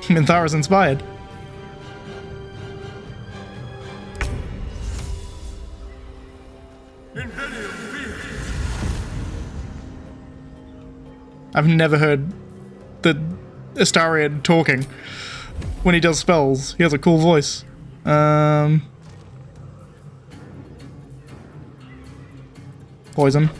Minthara's inspired. I've never heard the Astarion talking when he does spells. He has a cool voice. Poison.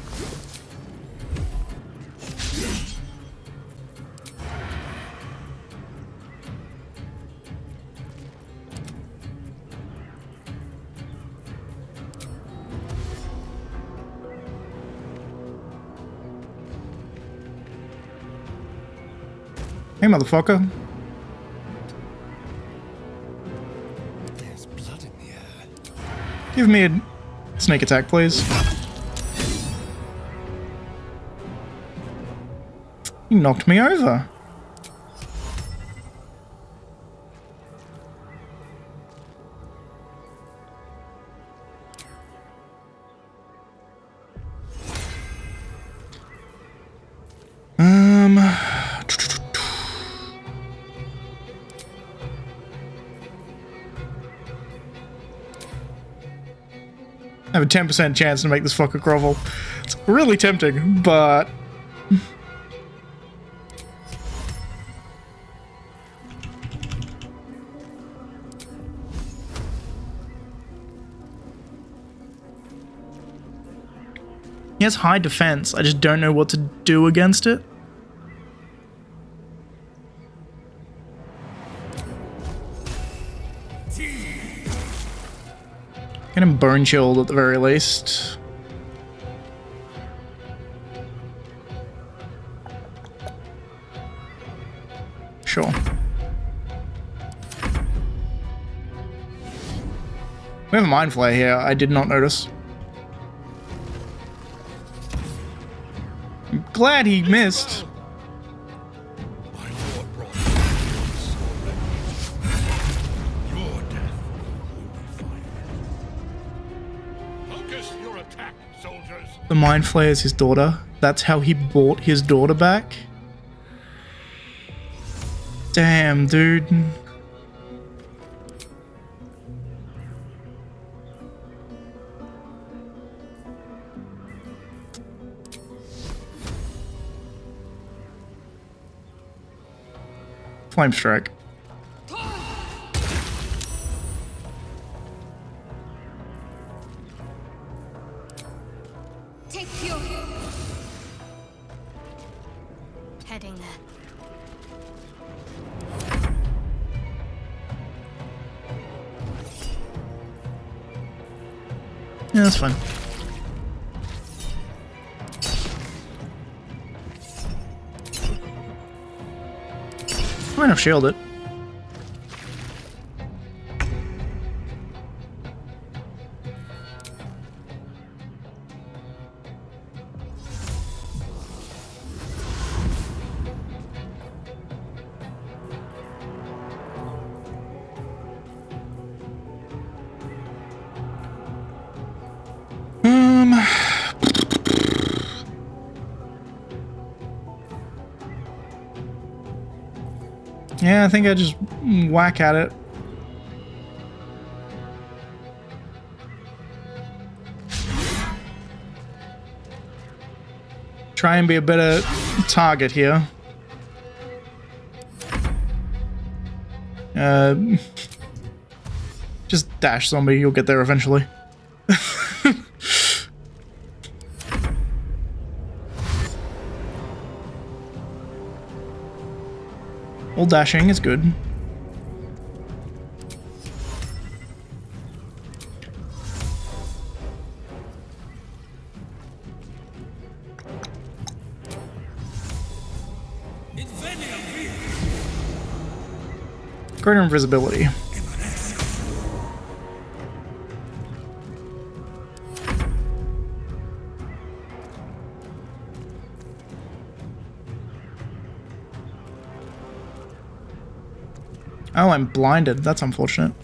Hey, motherfucker. There's blood in the air. Give me a snake attack, please. He knocked me over. I have a 10% chance to make this fucker grovel. It's really tempting, but... He has high defense, I just don't know what to do against it. Get him bone chilled at the very least. Sure. We have a mind flare here, I did not notice. I'm glad he missed. The mind flare is his daughter. That's how he bought his daughter back. Damn, dude. Flame strike. Heading there. Yeah, that's fine. I might have shielded it. Yeah, I think I just whack at it. Try and be a better target here. Just dash zombie, you'll get there eventually. All dashing is good. Greater invisibility. Oh, I'm blinded. That's unfortunate.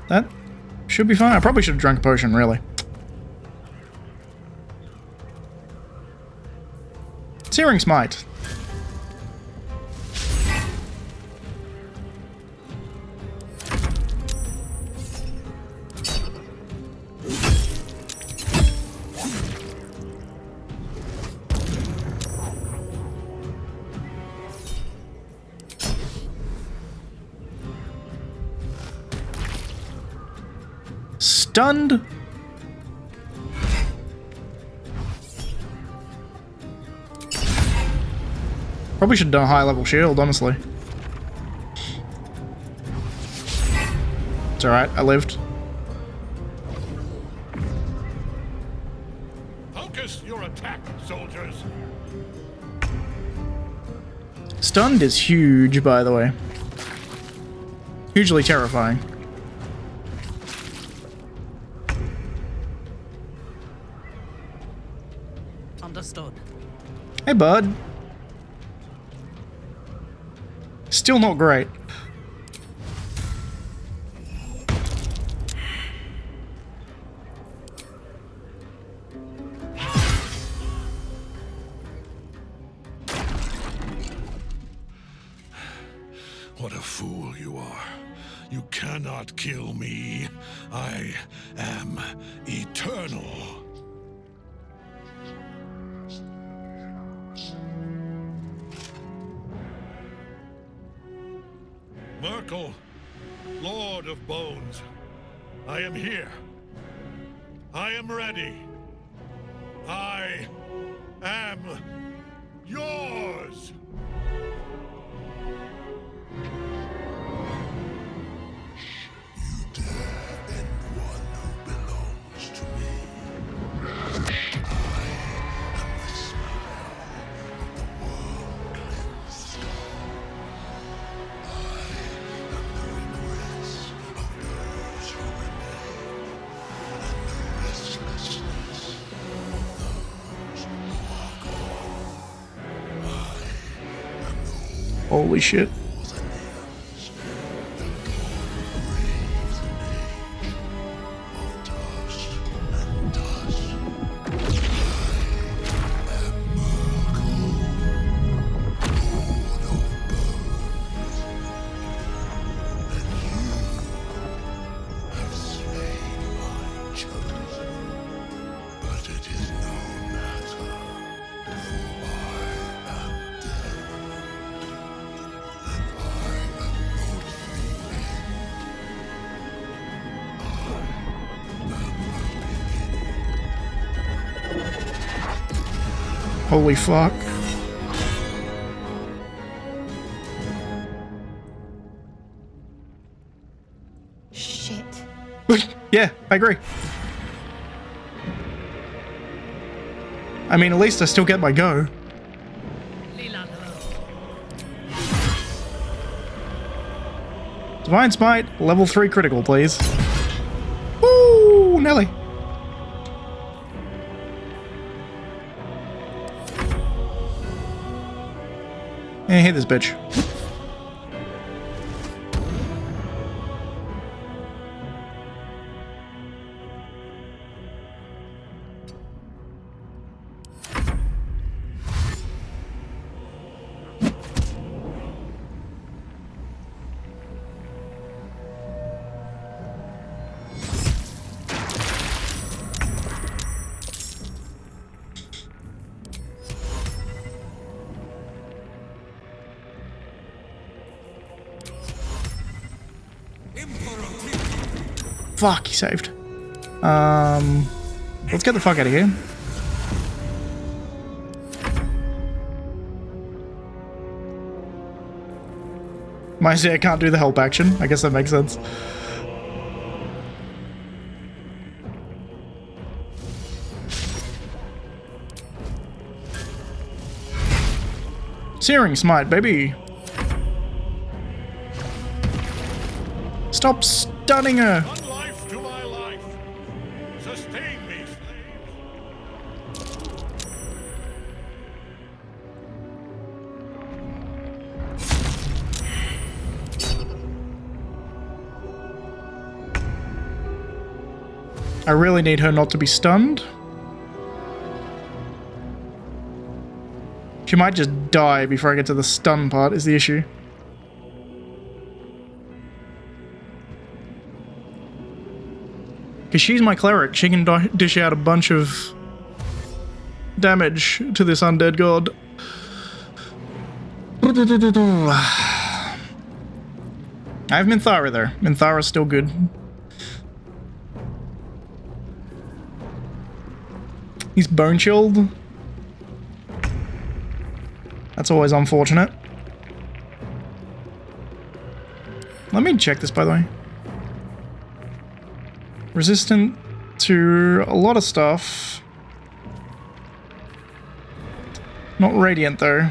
That should be fine. I probably should have drunk a potion, really. Searing Smite. Stunned. Probably should have done a high level shield, honestly. It's alright, I lived. Focus your attack, soldiers. Stunned is huge, by the way. Hugely terrifying. Understood. Hey, bud. Still not great. What a fool you are. You cannot kill me. I am eternal. Merkel, Lord of Bones, I am here. I am ready. I am yours. You dare end one who belongs to me. I am the smile of the world cleansed sky. Holy shit. Holy fuck. Shit. Yeah, I agree. I mean, at least I still get my go. Divine Smite, level 3 critical, please. Woo! Nelly. Hey, hit this bitch. Fuck, he saved. Let's get the fuck out of here. Might say I can't do the help action. I guess that makes sense. Searing Smite, baby. Stop stunning her. One life to my life. Sustain me, slave. I really need her not to be stunned. She might just die before I get to the stun part is the issue. Because she's my cleric, she can dish out a bunch of damage to this undead god. I have Minthara though. Minthara's still good. He's bone chilled. That's always unfortunate. Let me check this, by the way. Resistant to a lot of stuff. Not radiant, though.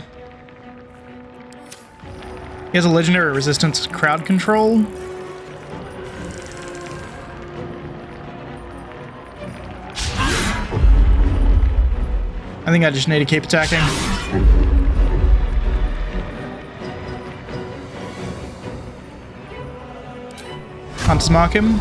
He has a legendary resistance to crowd control. I think I just need to keep attacking. Hunter's mark him.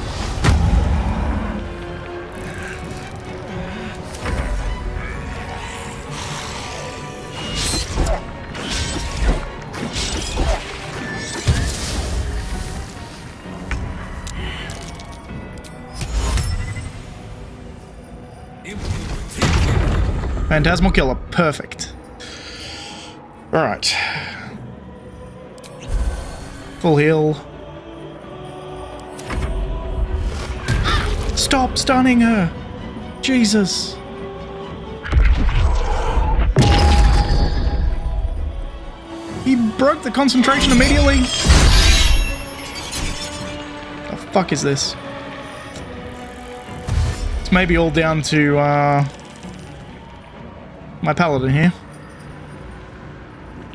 Phantasmal Killer, perfect. Alright. Full heal. Stop stunning her! Jesus! He broke the concentration immediately! The fuck is this? It's maybe all down to, my paladin here.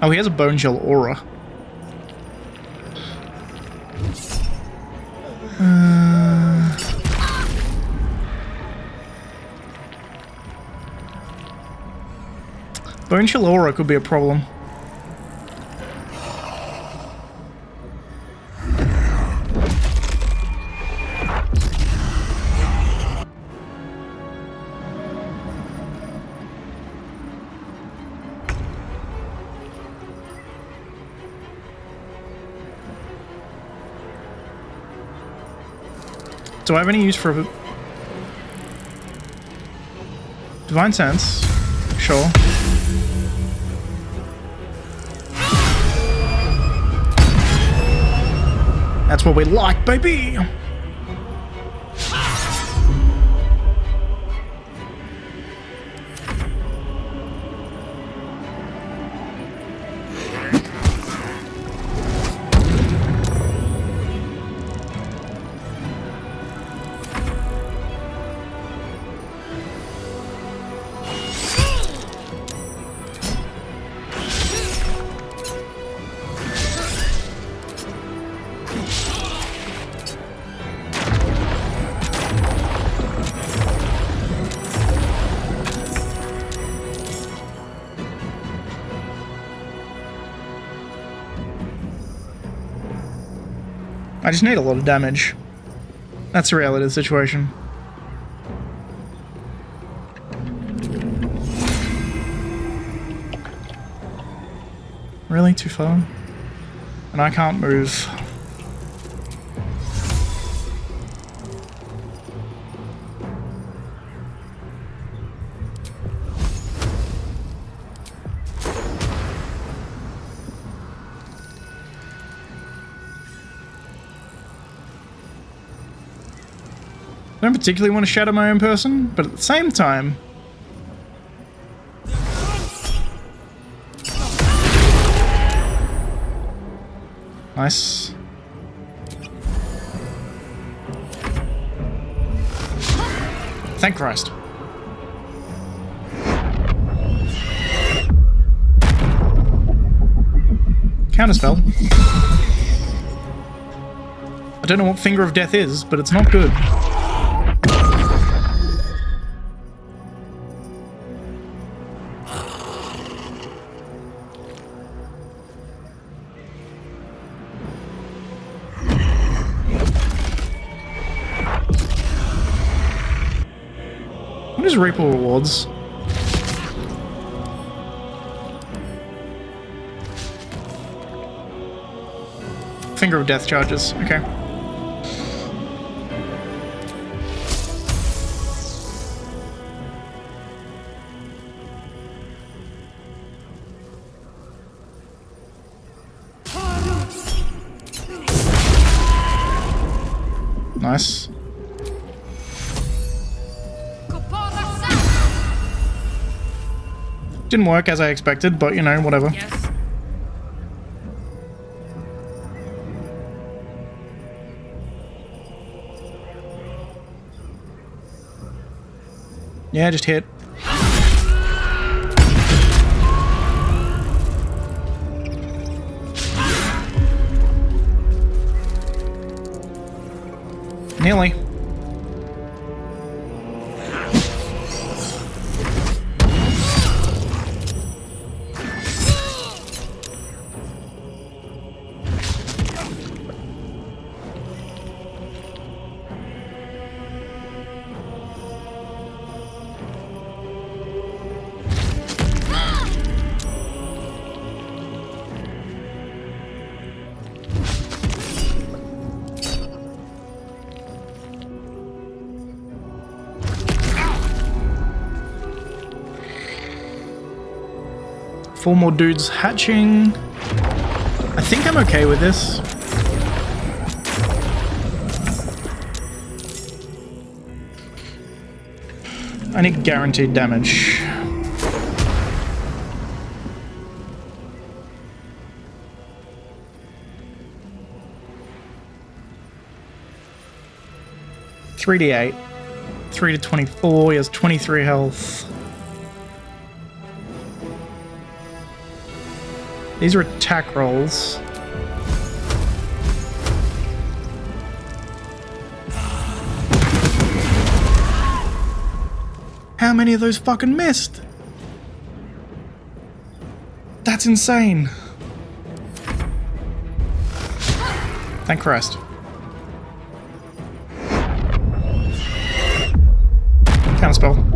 Oh, he has a bone shell aura. Bone shell aura could be a problem. Do I have any use for a Divine Sense? Sure. That's what we like, baby! I just need a lot of damage. That's the reality of the situation. Really? Too far? And I can't move. I don't particularly want to shadow my own person, but at the same time... Nice. Thank Christ. Counterspell. I don't know what Finger of Death is, but it's not good. What is Reaper rewards? Finger of Death charges. Okay. Nice. Didn't work as I expected, but you know, whatever. Yes. Yeah, just hit. Nearly. Four more dudes hatching. I think I'm okay with this. I need guaranteed damage. $3d8. 3 to 24, he has 23 health. These are attack rolls. How many of those fucking missed? That's insane. Thank Christ. Counterspell.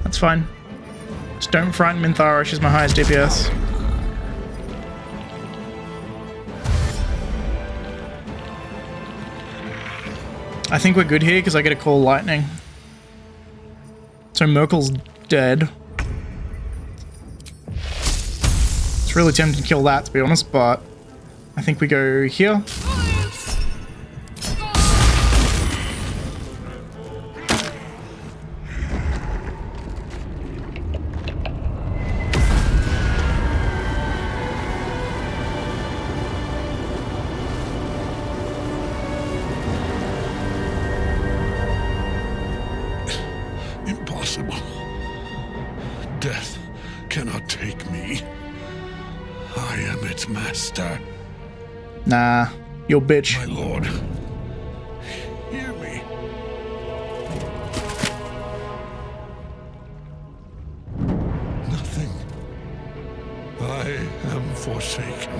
That's fine. Just don't frighten Minthara, she's my highest DPS. I think we're good here because I get to call lightning. So Merkel's dead. It's really tempting to kill that, to be honest, but I think we go here. Impossible. Death cannot take me. I am its master. Nah, yo bitch. My lord, hear me. Nothing Forsaken.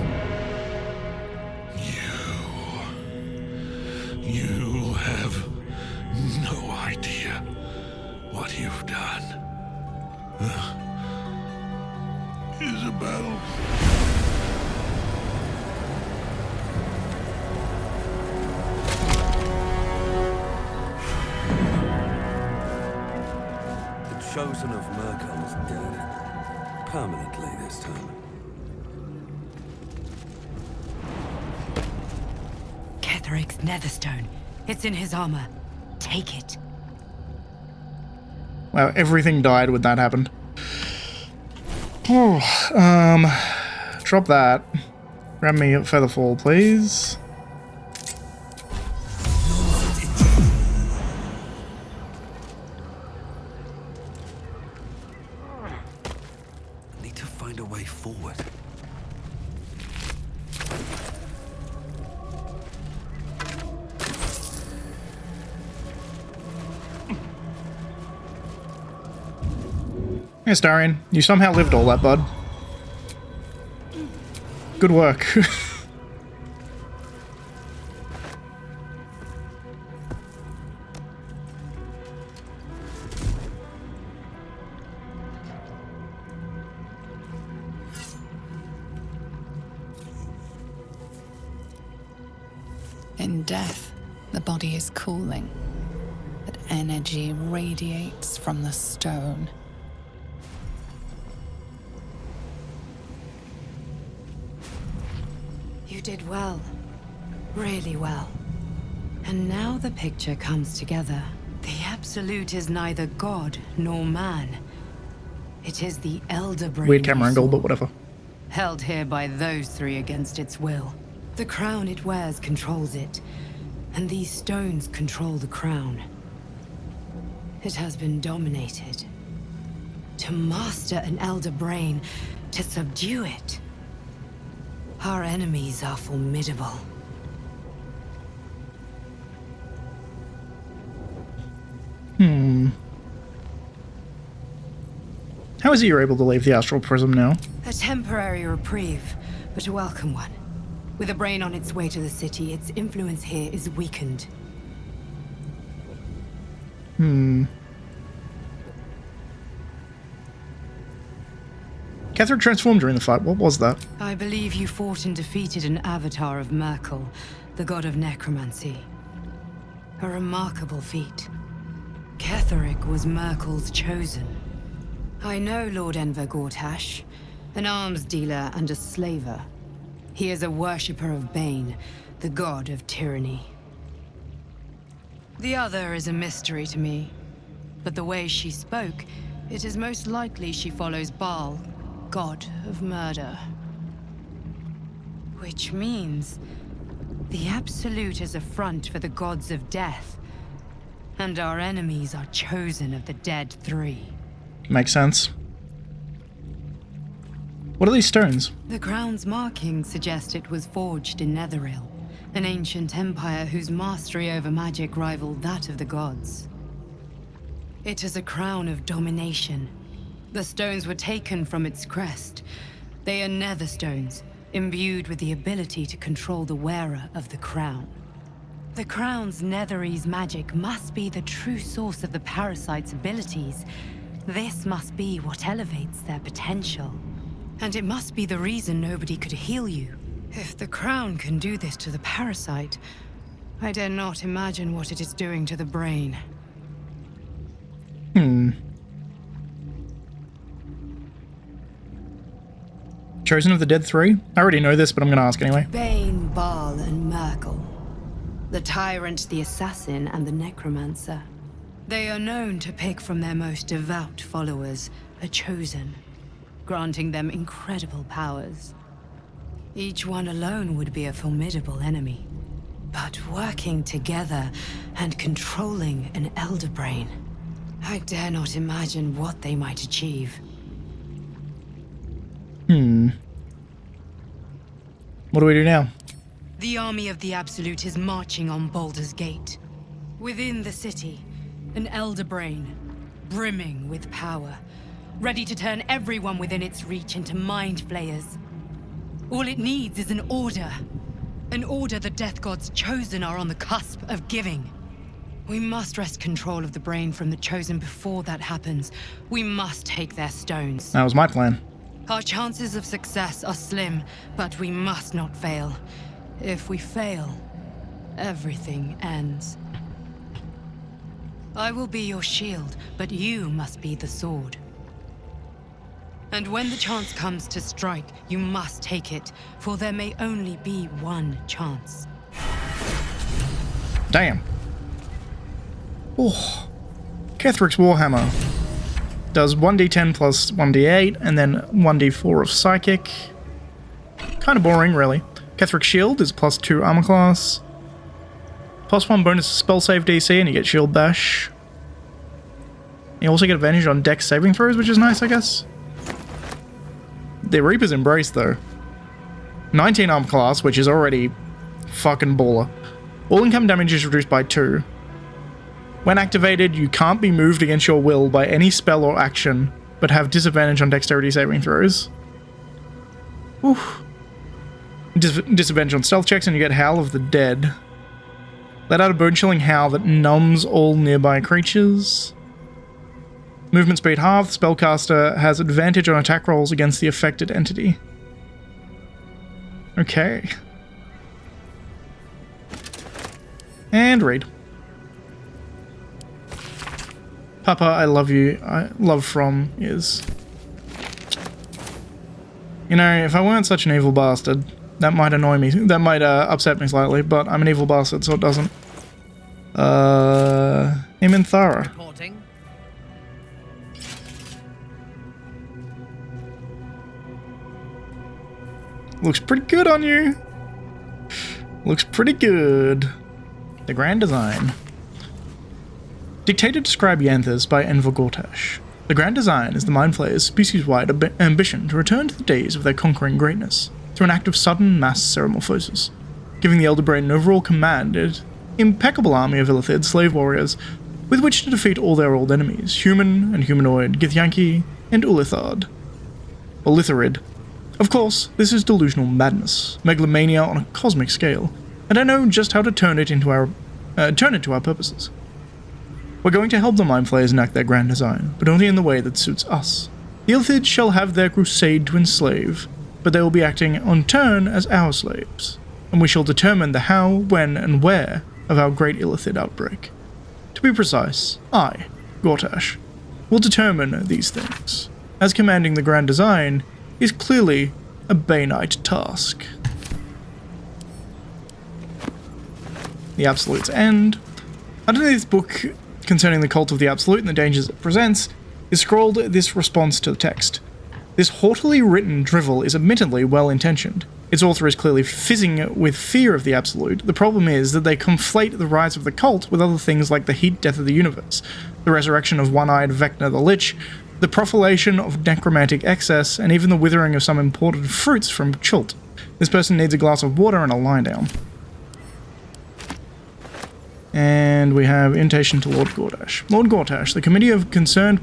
You have no idea what you've done. Isabel. The chosen of Merkel is dead. Permanently this time. Ketheric's netherstone. It's in his armor. Take it. Wow, everything died when that happened. Oh, drop that. Grab me a Featherfall, please. Need to find a way forward. Yes, Darian, you somehow lived all that, bud. Good work. In death, the body is cooling, but energy radiates from the stone. You did well. Really well. And now the picture comes together. The Absolute is neither god nor man. It is the Elder Brain. Weird camera angle, but whatever. Held here by those three against its will. The crown it wears controls it, and these stones control the crown. It has been dominated. To master an Elder Brain, to subdue it. Our enemies are formidable. How is it you're able to leave the Astral Prism now? A temporary reprieve, but a welcome one. With a brain on its way to the city, its influence here is weakened. Ketheric transformed during the fight. What was that? I believe you fought and defeated an avatar of Merkel, the god of necromancy. A remarkable feat. Ketheric was Merkel's chosen. I know Lord Enver Gortash, an arms dealer and a slaver. He is a worshipper of Bane, the god of tyranny. The other is a mystery to me, but the way she spoke, it is most likely she follows Baal, god of murder. Which means the Absolute is a front for the gods of death, and our enemies are chosen of the dead three. Makes sense. What are these stones? The crown's markings suggest it was forged in Netheril, an ancient empire whose mastery over magic rivaled that of the gods. It is a crown of domination. The stones were taken from its crest. They are nether stones, imbued with the ability to control the wearer of the crown. The crown's Netherese magic must be the true source of the parasite's abilities. This must be what elevates their potential. And it must be the reason nobody could heal you. If the crown can do this to the parasite, I dare not imagine what it is doing to the brain. Chosen of the Dead Three? I already know this, but I'm gonna ask anyway. Bane, Baal, and Merkel. The tyrant, the assassin, and the necromancer. They are known to pick from their most devout followers a chosen, granting them incredible powers. Each one alone would be a formidable enemy. But working together and controlling an Elder Brain, I dare not imagine what they might achieve. What do we do now? The army of the Absolute is marching on Baldur's Gate. Within the city, an Elder Brain, brimming with power, ready to turn everyone within its reach into mind flayers. All it needs is an order. An order the Death God's chosen are on the cusp of giving. We must wrest control of the brain from the chosen before that happens. We must take their stones. That was my plan. Our chances of success are slim, but we must not fail. If we fail, everything ends. I will be your shield, but you must be the sword. And when the chance comes to strike, you must take it, for there may only be one chance. Damn. Oh. Ketheric's Warhammer does 1d10 plus 1d8, and then 1d4 of Psychic. Kind of boring, really. Ketheric's Shield is plus 2 armor class. Plus 1 bonus to spell save DC, and you get Shield Bash. You also get advantage on Dex saving throws, which is nice, I guess. The Reaper's Embrace, though. 19 armor class, which is already fucking baller. All income damage is reduced by 2. When activated, you can't be moved against your will by any spell or action, but have disadvantage on dexterity saving throws. Oof. Disadvantage on stealth checks, and you get Howl of the Dead. Let out a bone-chilling howl that numbs all nearby creatures. Movement speed halved. Spellcaster has advantage on attack rolls against the affected entity. Okay. And read. Papa, I love you. Love from is... You know, if I weren't such an evil bastard, that might annoy me. That might upset me slightly, but I'm an evil bastard, so it doesn't. Iminthara. Looks pretty good on you. Looks pretty good. The Grand Design. Dictated to describe Yanthas by Enver Gortash. The Grand Design is the Mind Flayer's species-wide ambition to return to the days of their conquering greatness through an act of sudden mass ceremonophosis, giving the Elder Brain an overall commanded, impeccable army of Illithid slave warriors with which to defeat all their old enemies, human and humanoid, Githyanki and Ulithard. Or Litharid. Of course, this is delusional madness, megalomania on a cosmic scale, and I know just how to turn it to our purposes. We're going to help the Mind Flayers enact their grand design, but only in the way that suits us. The Illithid shall have their crusade to enslave, but they will be acting on turn as our slaves, and we shall determine the how, when, and where of our great Illithid outbreak. To be precise, I, Gortash, will determine these things, as commanding the grand design is clearly a Banite task. The Absolute's End. Underneath this book concerning the cult of the Absolute and the dangers it presents is scrawled this response to the text. This haughtily written drivel is admittedly well-intentioned. Its author is clearly fizzing with fear of the Absolute. The problem is that they conflate the rise of the cult with other things like the heat death of the universe, the resurrection of one-eyed Vecna the Lich, the profilation of necromantic excess, and even the withering of some imported fruits from Chult. This person needs a glass of water and a lie down. And we have invitation to Lord Gortash. Lord Gortash, the Committee of Concerned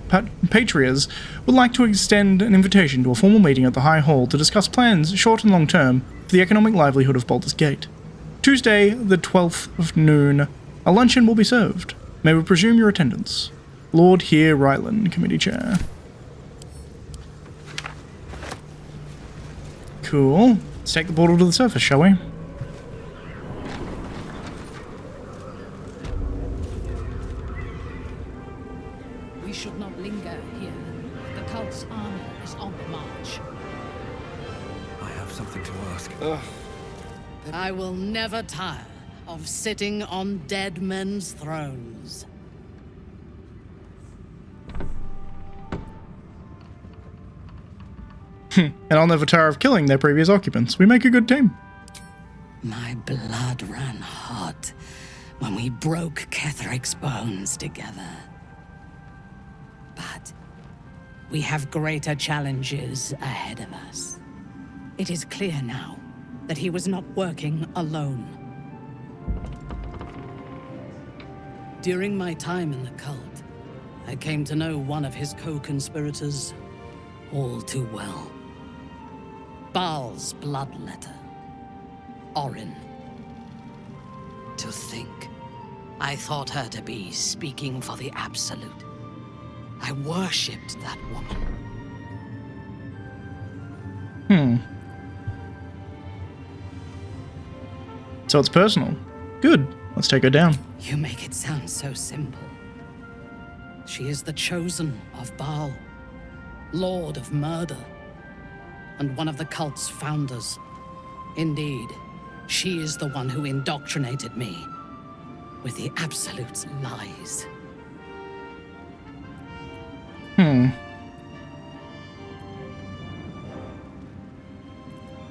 Patriarchs would like to extend an invitation to a formal meeting at the High Hall to discuss plans, short and long term, for the economic livelihood of Baldur's Gate. Tuesday, the 12th of noon, a luncheon will be served. May we presume your attendance? Lord Here Ryland, Committee Chair. Cool. Let's take the portal to the surface, shall we? We should not linger here. The cult's army is on the march. I have something to ask. I will never tire of sitting on dead men's thrones. And I'll never tire of killing their previous occupants. We make a good team. My blood ran hot when we broke Ketheric's bones together. But we have greater challenges ahead of us. It is clear now that he was not working alone. During my time in the cult, I came to know one of his co-conspirators all too well. Baal's bloodletter. Orin. To think, I thought her to be speaking for the Absolute. I worshipped that woman. So it's personal. Good. Let's take her down. You make it sound so simple. She is the chosen of Baal, Lord of Murder, and one of the cult's founders. Indeed, she is the one who indoctrinated me with the Absolute's lies.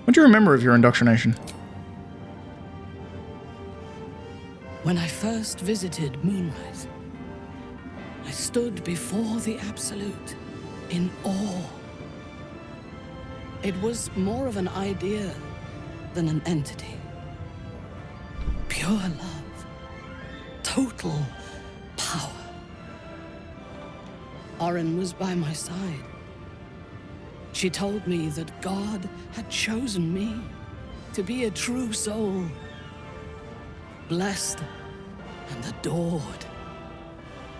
What do you remember of your indoctrination? When I first visited Moonrise, I stood before the Absolute in awe. It was more of an idea than an entity. Pure love. Total power. Orin was by my side. She told me that God had chosen me to be a true soul. Blessed and adored.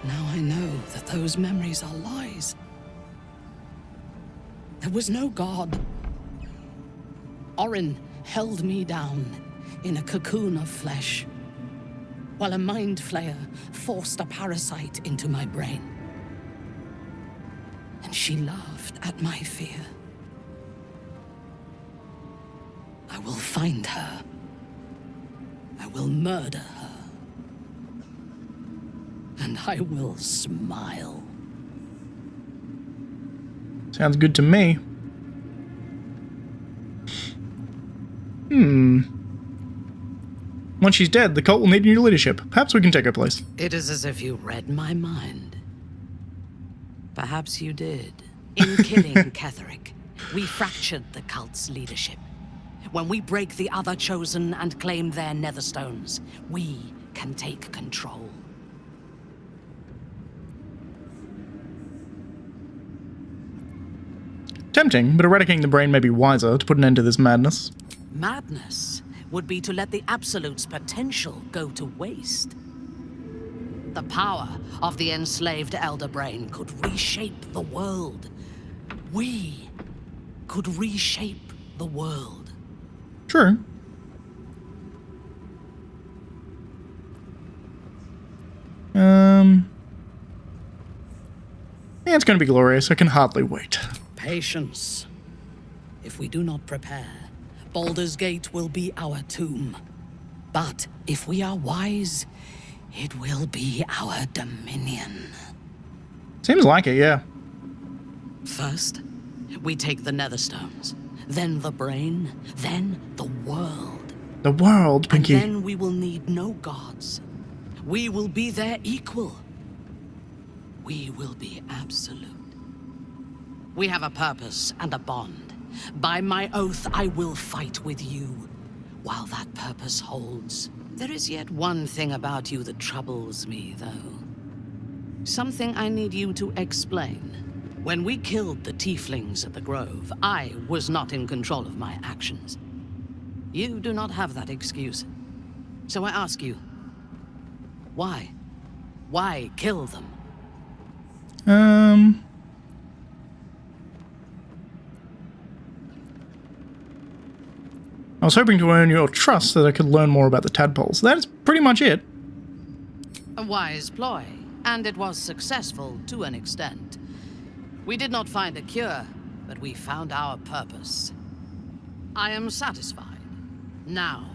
Now I know that those memories are lies. There was no God. Orin held me down in a cocoon of flesh, while a mind flayer forced a parasite into my brain. And she laughed at my fear. I will find her. I will murder her. And I will smile. Sounds good to me. Once she's dead, the cult will need new leadership. Perhaps we can take her place. It is as if you read my mind. Perhaps you did. In killing Ketheric, we fractured the cult's leadership. When we break the other chosen and claim their netherstones, we can take control. Tempting, but eradicating the brain may be wiser to put an end to this madness. Madness would be to let the Absolute's potential go to waste. The power of the enslaved Elder Brain could reshape the world. We could reshape the world. True. Yeah, it's going to be glorious. I can hardly wait. Patience. If we do not prepare, Baldur's Gate will be our tomb. But if we are wise, it will be our dominion. Seems like it, yeah. First, we take the netherstones, then the brain, then the world. The world, Pinky. And then we will need no gods. We will be their equal. We will be absolute. We have a purpose and a bond. By my oath, I will fight with you, while that purpose holds. There is yet one thing about you that troubles me, though. Something I need you to explain. When we killed the tieflings at the Grove, I was not in control of my actions. You do not have that excuse. So I ask you, why? Why kill them? I was hoping to earn your trust so that I could learn more about the tadpoles. That is pretty much it. A wise ploy, and it was successful to an extent. We did not find a cure, but we found our purpose. I am satisfied. Now,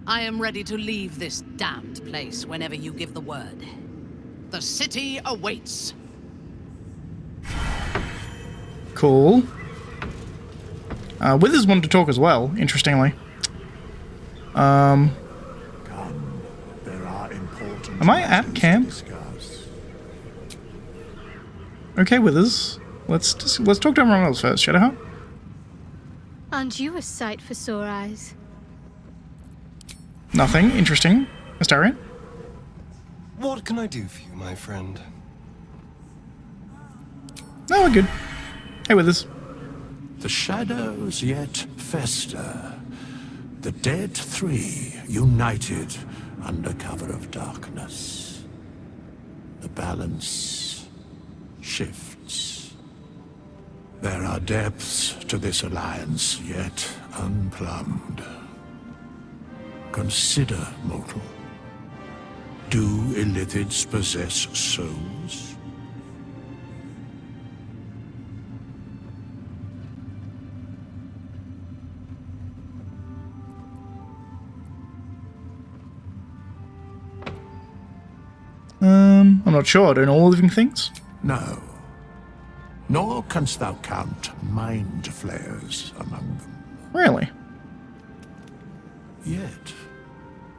I am ready to leave this damned place whenever you give the word. The city awaits. Cool. Withers wanted to talk as well, interestingly. Come, there are important am I at camp? Okay, Withers. Let's talk to everyone else first, Shadowheart. Aren't you a sight for sore eyes? Nothing interesting. Astarion? What can I do for you, my friend? No, we're good. Hey, Withers. The shadows yet fester. The dead three united under cover of darkness. The balance shifts. There are depths to this alliance yet unplumbed. Consider, mortal. Do illithids possess souls? I'm not sure. I don't know all living things. No. Nor canst thou count mind flayers among them. Really? Yet,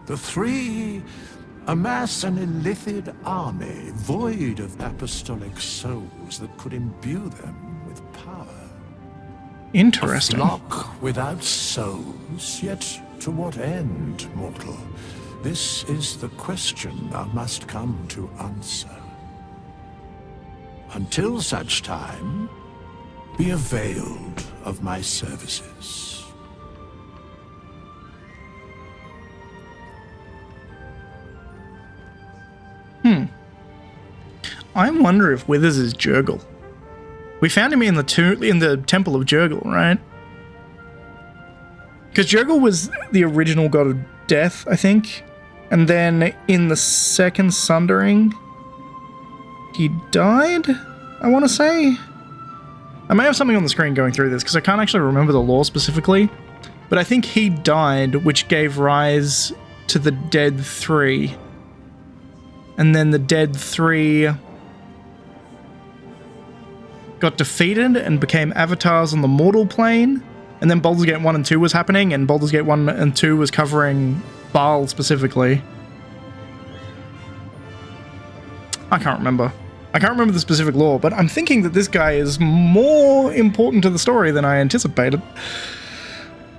the three amass an illithid army void of apostolic souls that could imbue them with power. Interesting. A flock without souls, yet to what end, mortal? This is the question thou must come to answer. Until such time, be availed of my services. I wonder if Withers is Jurgle. We found him in the Temple of Jurgle, right? Because Jurgle was the original god of death, I think. And then in the second Sundering, he died, I want to say? I may have something on the screen going through this, because I can't actually remember the lore specifically. But I think he died, which gave rise to the Dead Three. And then the Dead Three got defeated and became avatars on the mortal plane. And then Baldur's Gate 1 and 2 was happening, and Baldur's Gate 1 and 2 was covering Baal specifically. I can't remember. I can't remember the specific lore, but I'm thinking that this guy is more important to the story than I anticipated.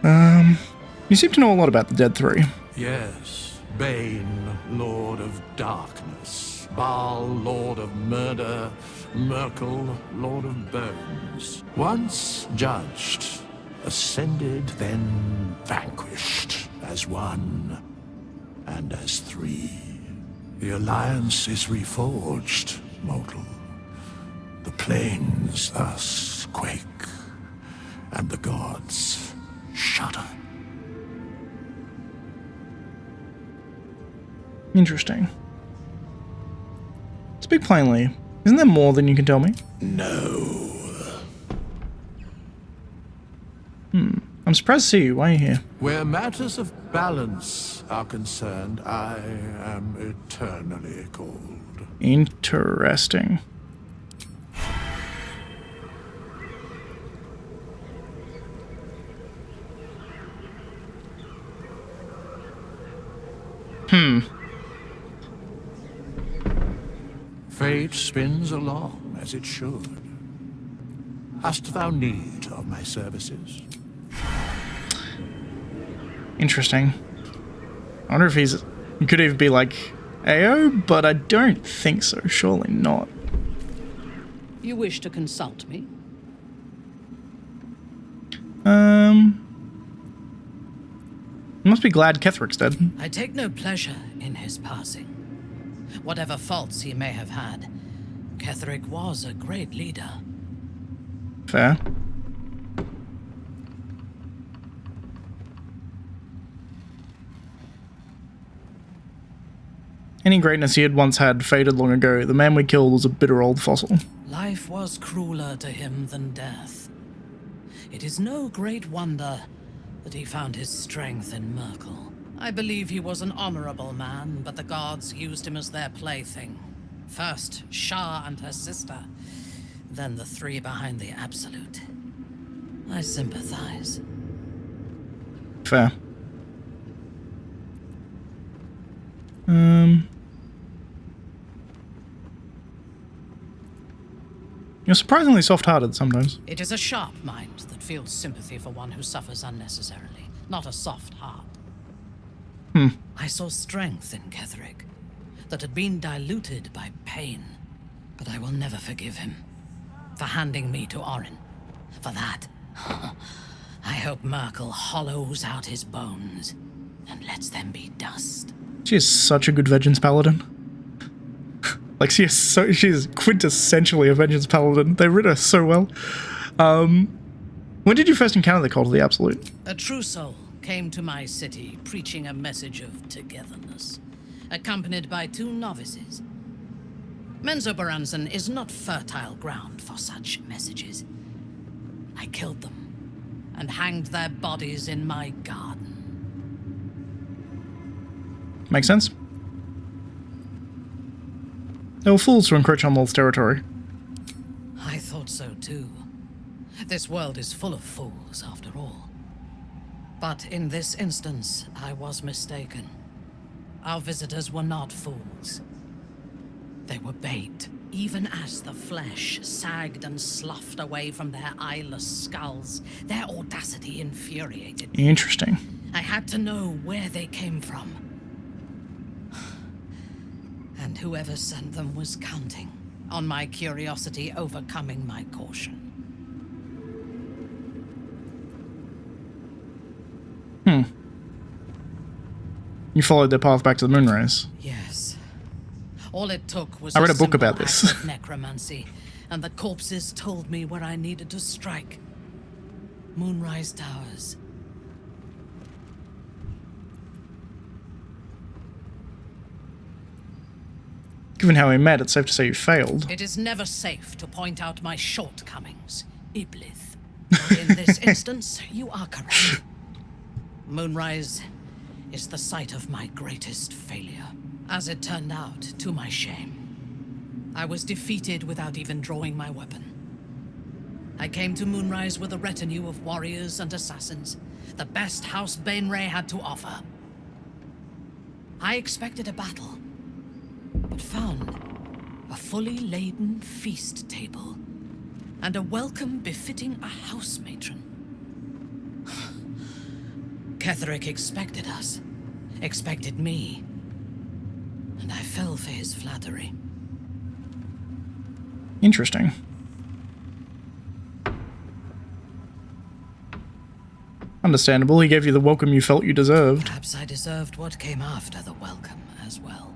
You seem to know a lot about the Dead Three. Yes, Bane, Lord of Darkness, Baal, Lord of Murder, Merkel, Lord of Bones. Once judged, ascended, then vanquished, as one and as three. The alliance is reforged, mortal. The plains thus quake, and the gods shudder. Interesting. Speak plainly. Isn't there more than you can tell me? No. I'm surprised to see you. Why are you here? Where matters of balance are concerned, I am eternally cold. Interesting. Fate spins along as it should. Hast thou need of my services? Interesting. I wonder if he could even be like AO, but I don't think so. Surely not. You wish to consult me? You must be glad Ketheric's dead. I take no pleasure in his passing. Whatever faults he may have had, Ketheric was a great leader. Fair. Any greatness he had once had faded long ago. The man we killed was a bitter old fossil. Life was crueler to him than death. It is no great wonder that he found his strength in Merkel. I believe he was an honorable man, but the gods used him as their plaything. First, Shah and her sister, then the three behind the Absolute. I sympathize. Fair. You're surprisingly soft-hearted sometimes. It is a sharp mind that feels sympathy for one who suffers unnecessarily, not a soft heart. I saw strength in Ketheric that had been diluted by pain, but I will never forgive him for handing me to Orin. For that, I hope Merkel hollows out his bones and lets them be dust. She is such a good Vengeance Paladin. Like, she is quintessentially a Vengeance Paladin. They writ her so well. When did you first encounter the Cult of the Absolute? A true soul came to my city preaching a message of togetherness, accompanied by 2 novices. Menzoberranzan is not fertile ground for such messages. I killed them and hanged their bodies in my garden. Makes sense. They were fools to encroach on Lolth's territory. I thought so too. This world is full of fools, after all. But in this instance, I was mistaken. Our visitors were not fools. They were bait, even as the flesh sagged and sloughed away from their eyeless skulls. Their audacity infuriated me. Interesting. I had to know where they came from. And whoever sent them was counting on my curiosity overcoming my caution. You followed their path back to the Moonrise. Yes. All it took was I read a book simple about this. act of necromancy, and the corpses told me where I needed to strike. Moonrise Towers. Given how we met, it's safe to say you failed. It is never safe to point out my shortcomings, Iblith. In this instance, you are correct. Moonrise is the site of my greatest failure. As it turned out, to my shame, I was defeated without even drawing my weapon. I came to Moonrise with a retinue of warriors and assassins, the best House Bainray had to offer. I expected a battle, but found a fully laden feast table and a welcome befitting a house matron. Ketheric expected us, expected me, and I fell for his flattery. Interesting. Understandable, he gave you the welcome you felt you deserved. Perhaps I deserved what came after the welcome as well.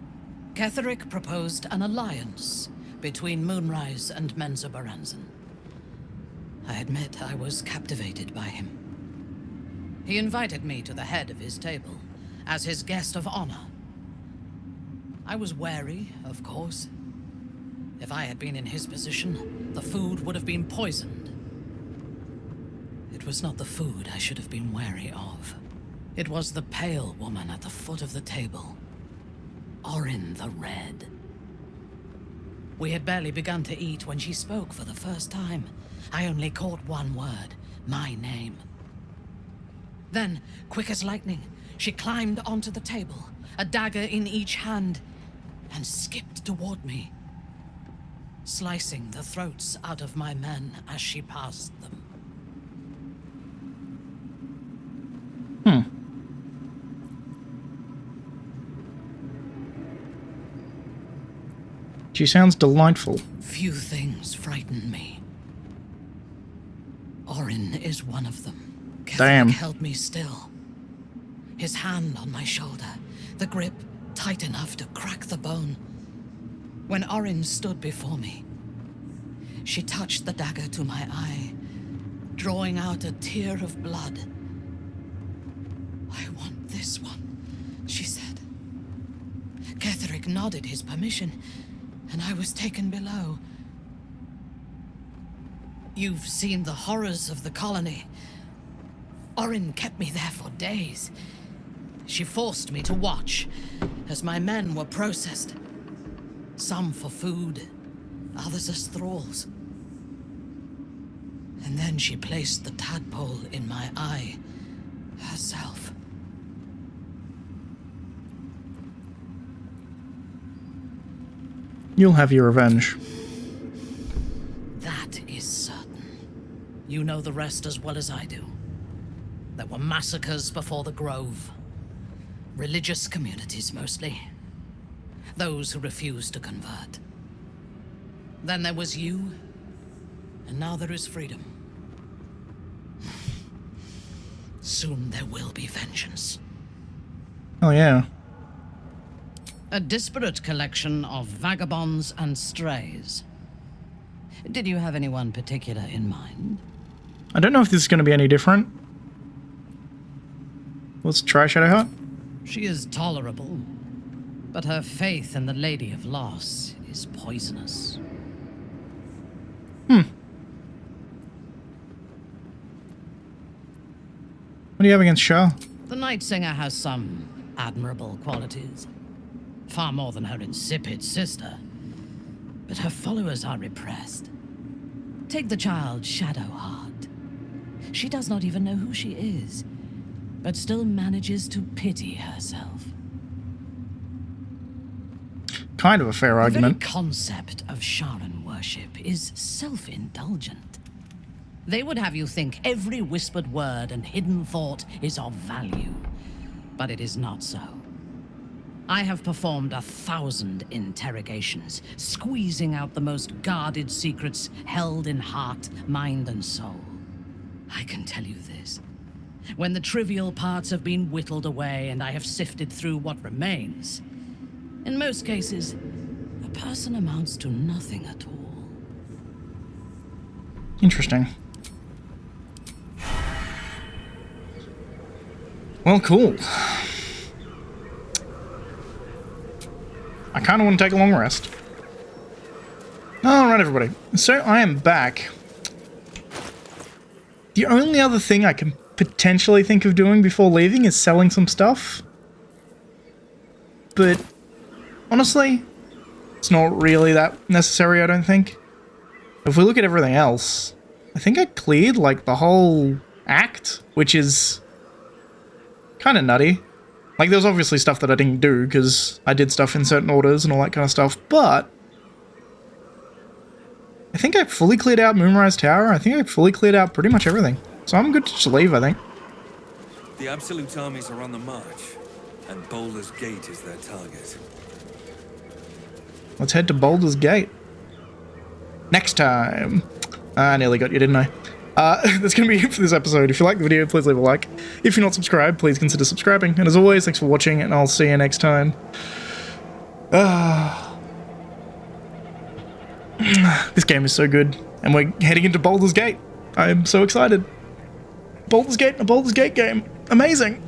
Ketheric proposed an alliance between Moonrise and Menzoberranzan. I admit I was captivated by him. He invited me to the head of his table as his guest of honor. I was wary, of course. If I had been in his position, the food would have been poisoned. It was not the food I should have been wary of. It was the pale woman at the foot of the table. Orin the Red. We had barely begun to eat when she spoke for the first time. I only caught one word, my name. Then, quick as lightning, she climbed onto the table, a dagger in each hand, and skipped toward me, slicing the throats out of my men as she passed them. She sounds delightful. Few things frighten me. Orin is one of them. Damn. Ketheric held me still. His hand on my shoulder, the grip tight enough to crack the bone. When Orin stood before me, she touched the dagger to my eye, drawing out a tear of blood. I want this one, she said. Ketheric nodded his permission, and I was taken below. You've seen the horrors of the colony. Orin kept me there for days. She forced me to watch as my men were processed. Some for food, others as thralls. And then she placed the tadpole in my eye herself. You'll have your revenge. That is certain. You know the rest as well as I do. There were massacres before the Grove. Religious communities, mostly. Those who refused to convert. Then there was you, and now there is freedom. Soon there will be vengeance. Oh yeah. A disparate collection of vagabonds and strays. Did you have anyone particular in mind? I don't know if this is going to be any different. Let's try Shadowheart. She is tolerable, but her faith in the Lady of Loss is poisonous. What do you have against Shah? The Night Singer has some admirable qualities. Far more than her insipid sister. But her followers are repressed. Take the child Shadowheart. She does not even know who she is, but still manages to pity herself. Kind of a fair argument. The very concept of Sharan worship is self-indulgent. They would have you think every whispered word and hidden thought is of value, but it is not so. I have performed 1,000 interrogations, squeezing out the most guarded secrets held in heart, mind, and soul. I can tell you this. When the trivial parts have been whittled away and I have sifted through what remains, in most cases, a person amounts to nothing at all. Interesting. Well, cool. I kind of want to take a long rest. Alright, everybody. So, I am back. The only other thing I can potentially think of doing before leaving is selling some stuff. But, honestly, it's not really that necessary, I don't think. If we look at everything else, I think I cleared, like, the whole act, which is kind of nutty. Like, there was obviously stuff that I didn't do, because I did stuff in certain orders and all that kind of stuff, but I think I fully cleared out Moonrise Tower. I think I fully cleared out pretty much everything. So I'm good to just leave, I think. The Absolute armies are on the march, and Baldur's Gate is their target. Let's head to Baldur's Gate. Next time. I nearly got you, didn't I? That's going to be it for this episode. If you like the video, please leave a like. If you're not subscribed, please consider subscribing. And as always, thanks for watching, and I'll see you next time. This game is so good. And we're heading into Baldur's Gate. I'm so excited. Baldur's Gate, a Baldur's Gate game. Amazing.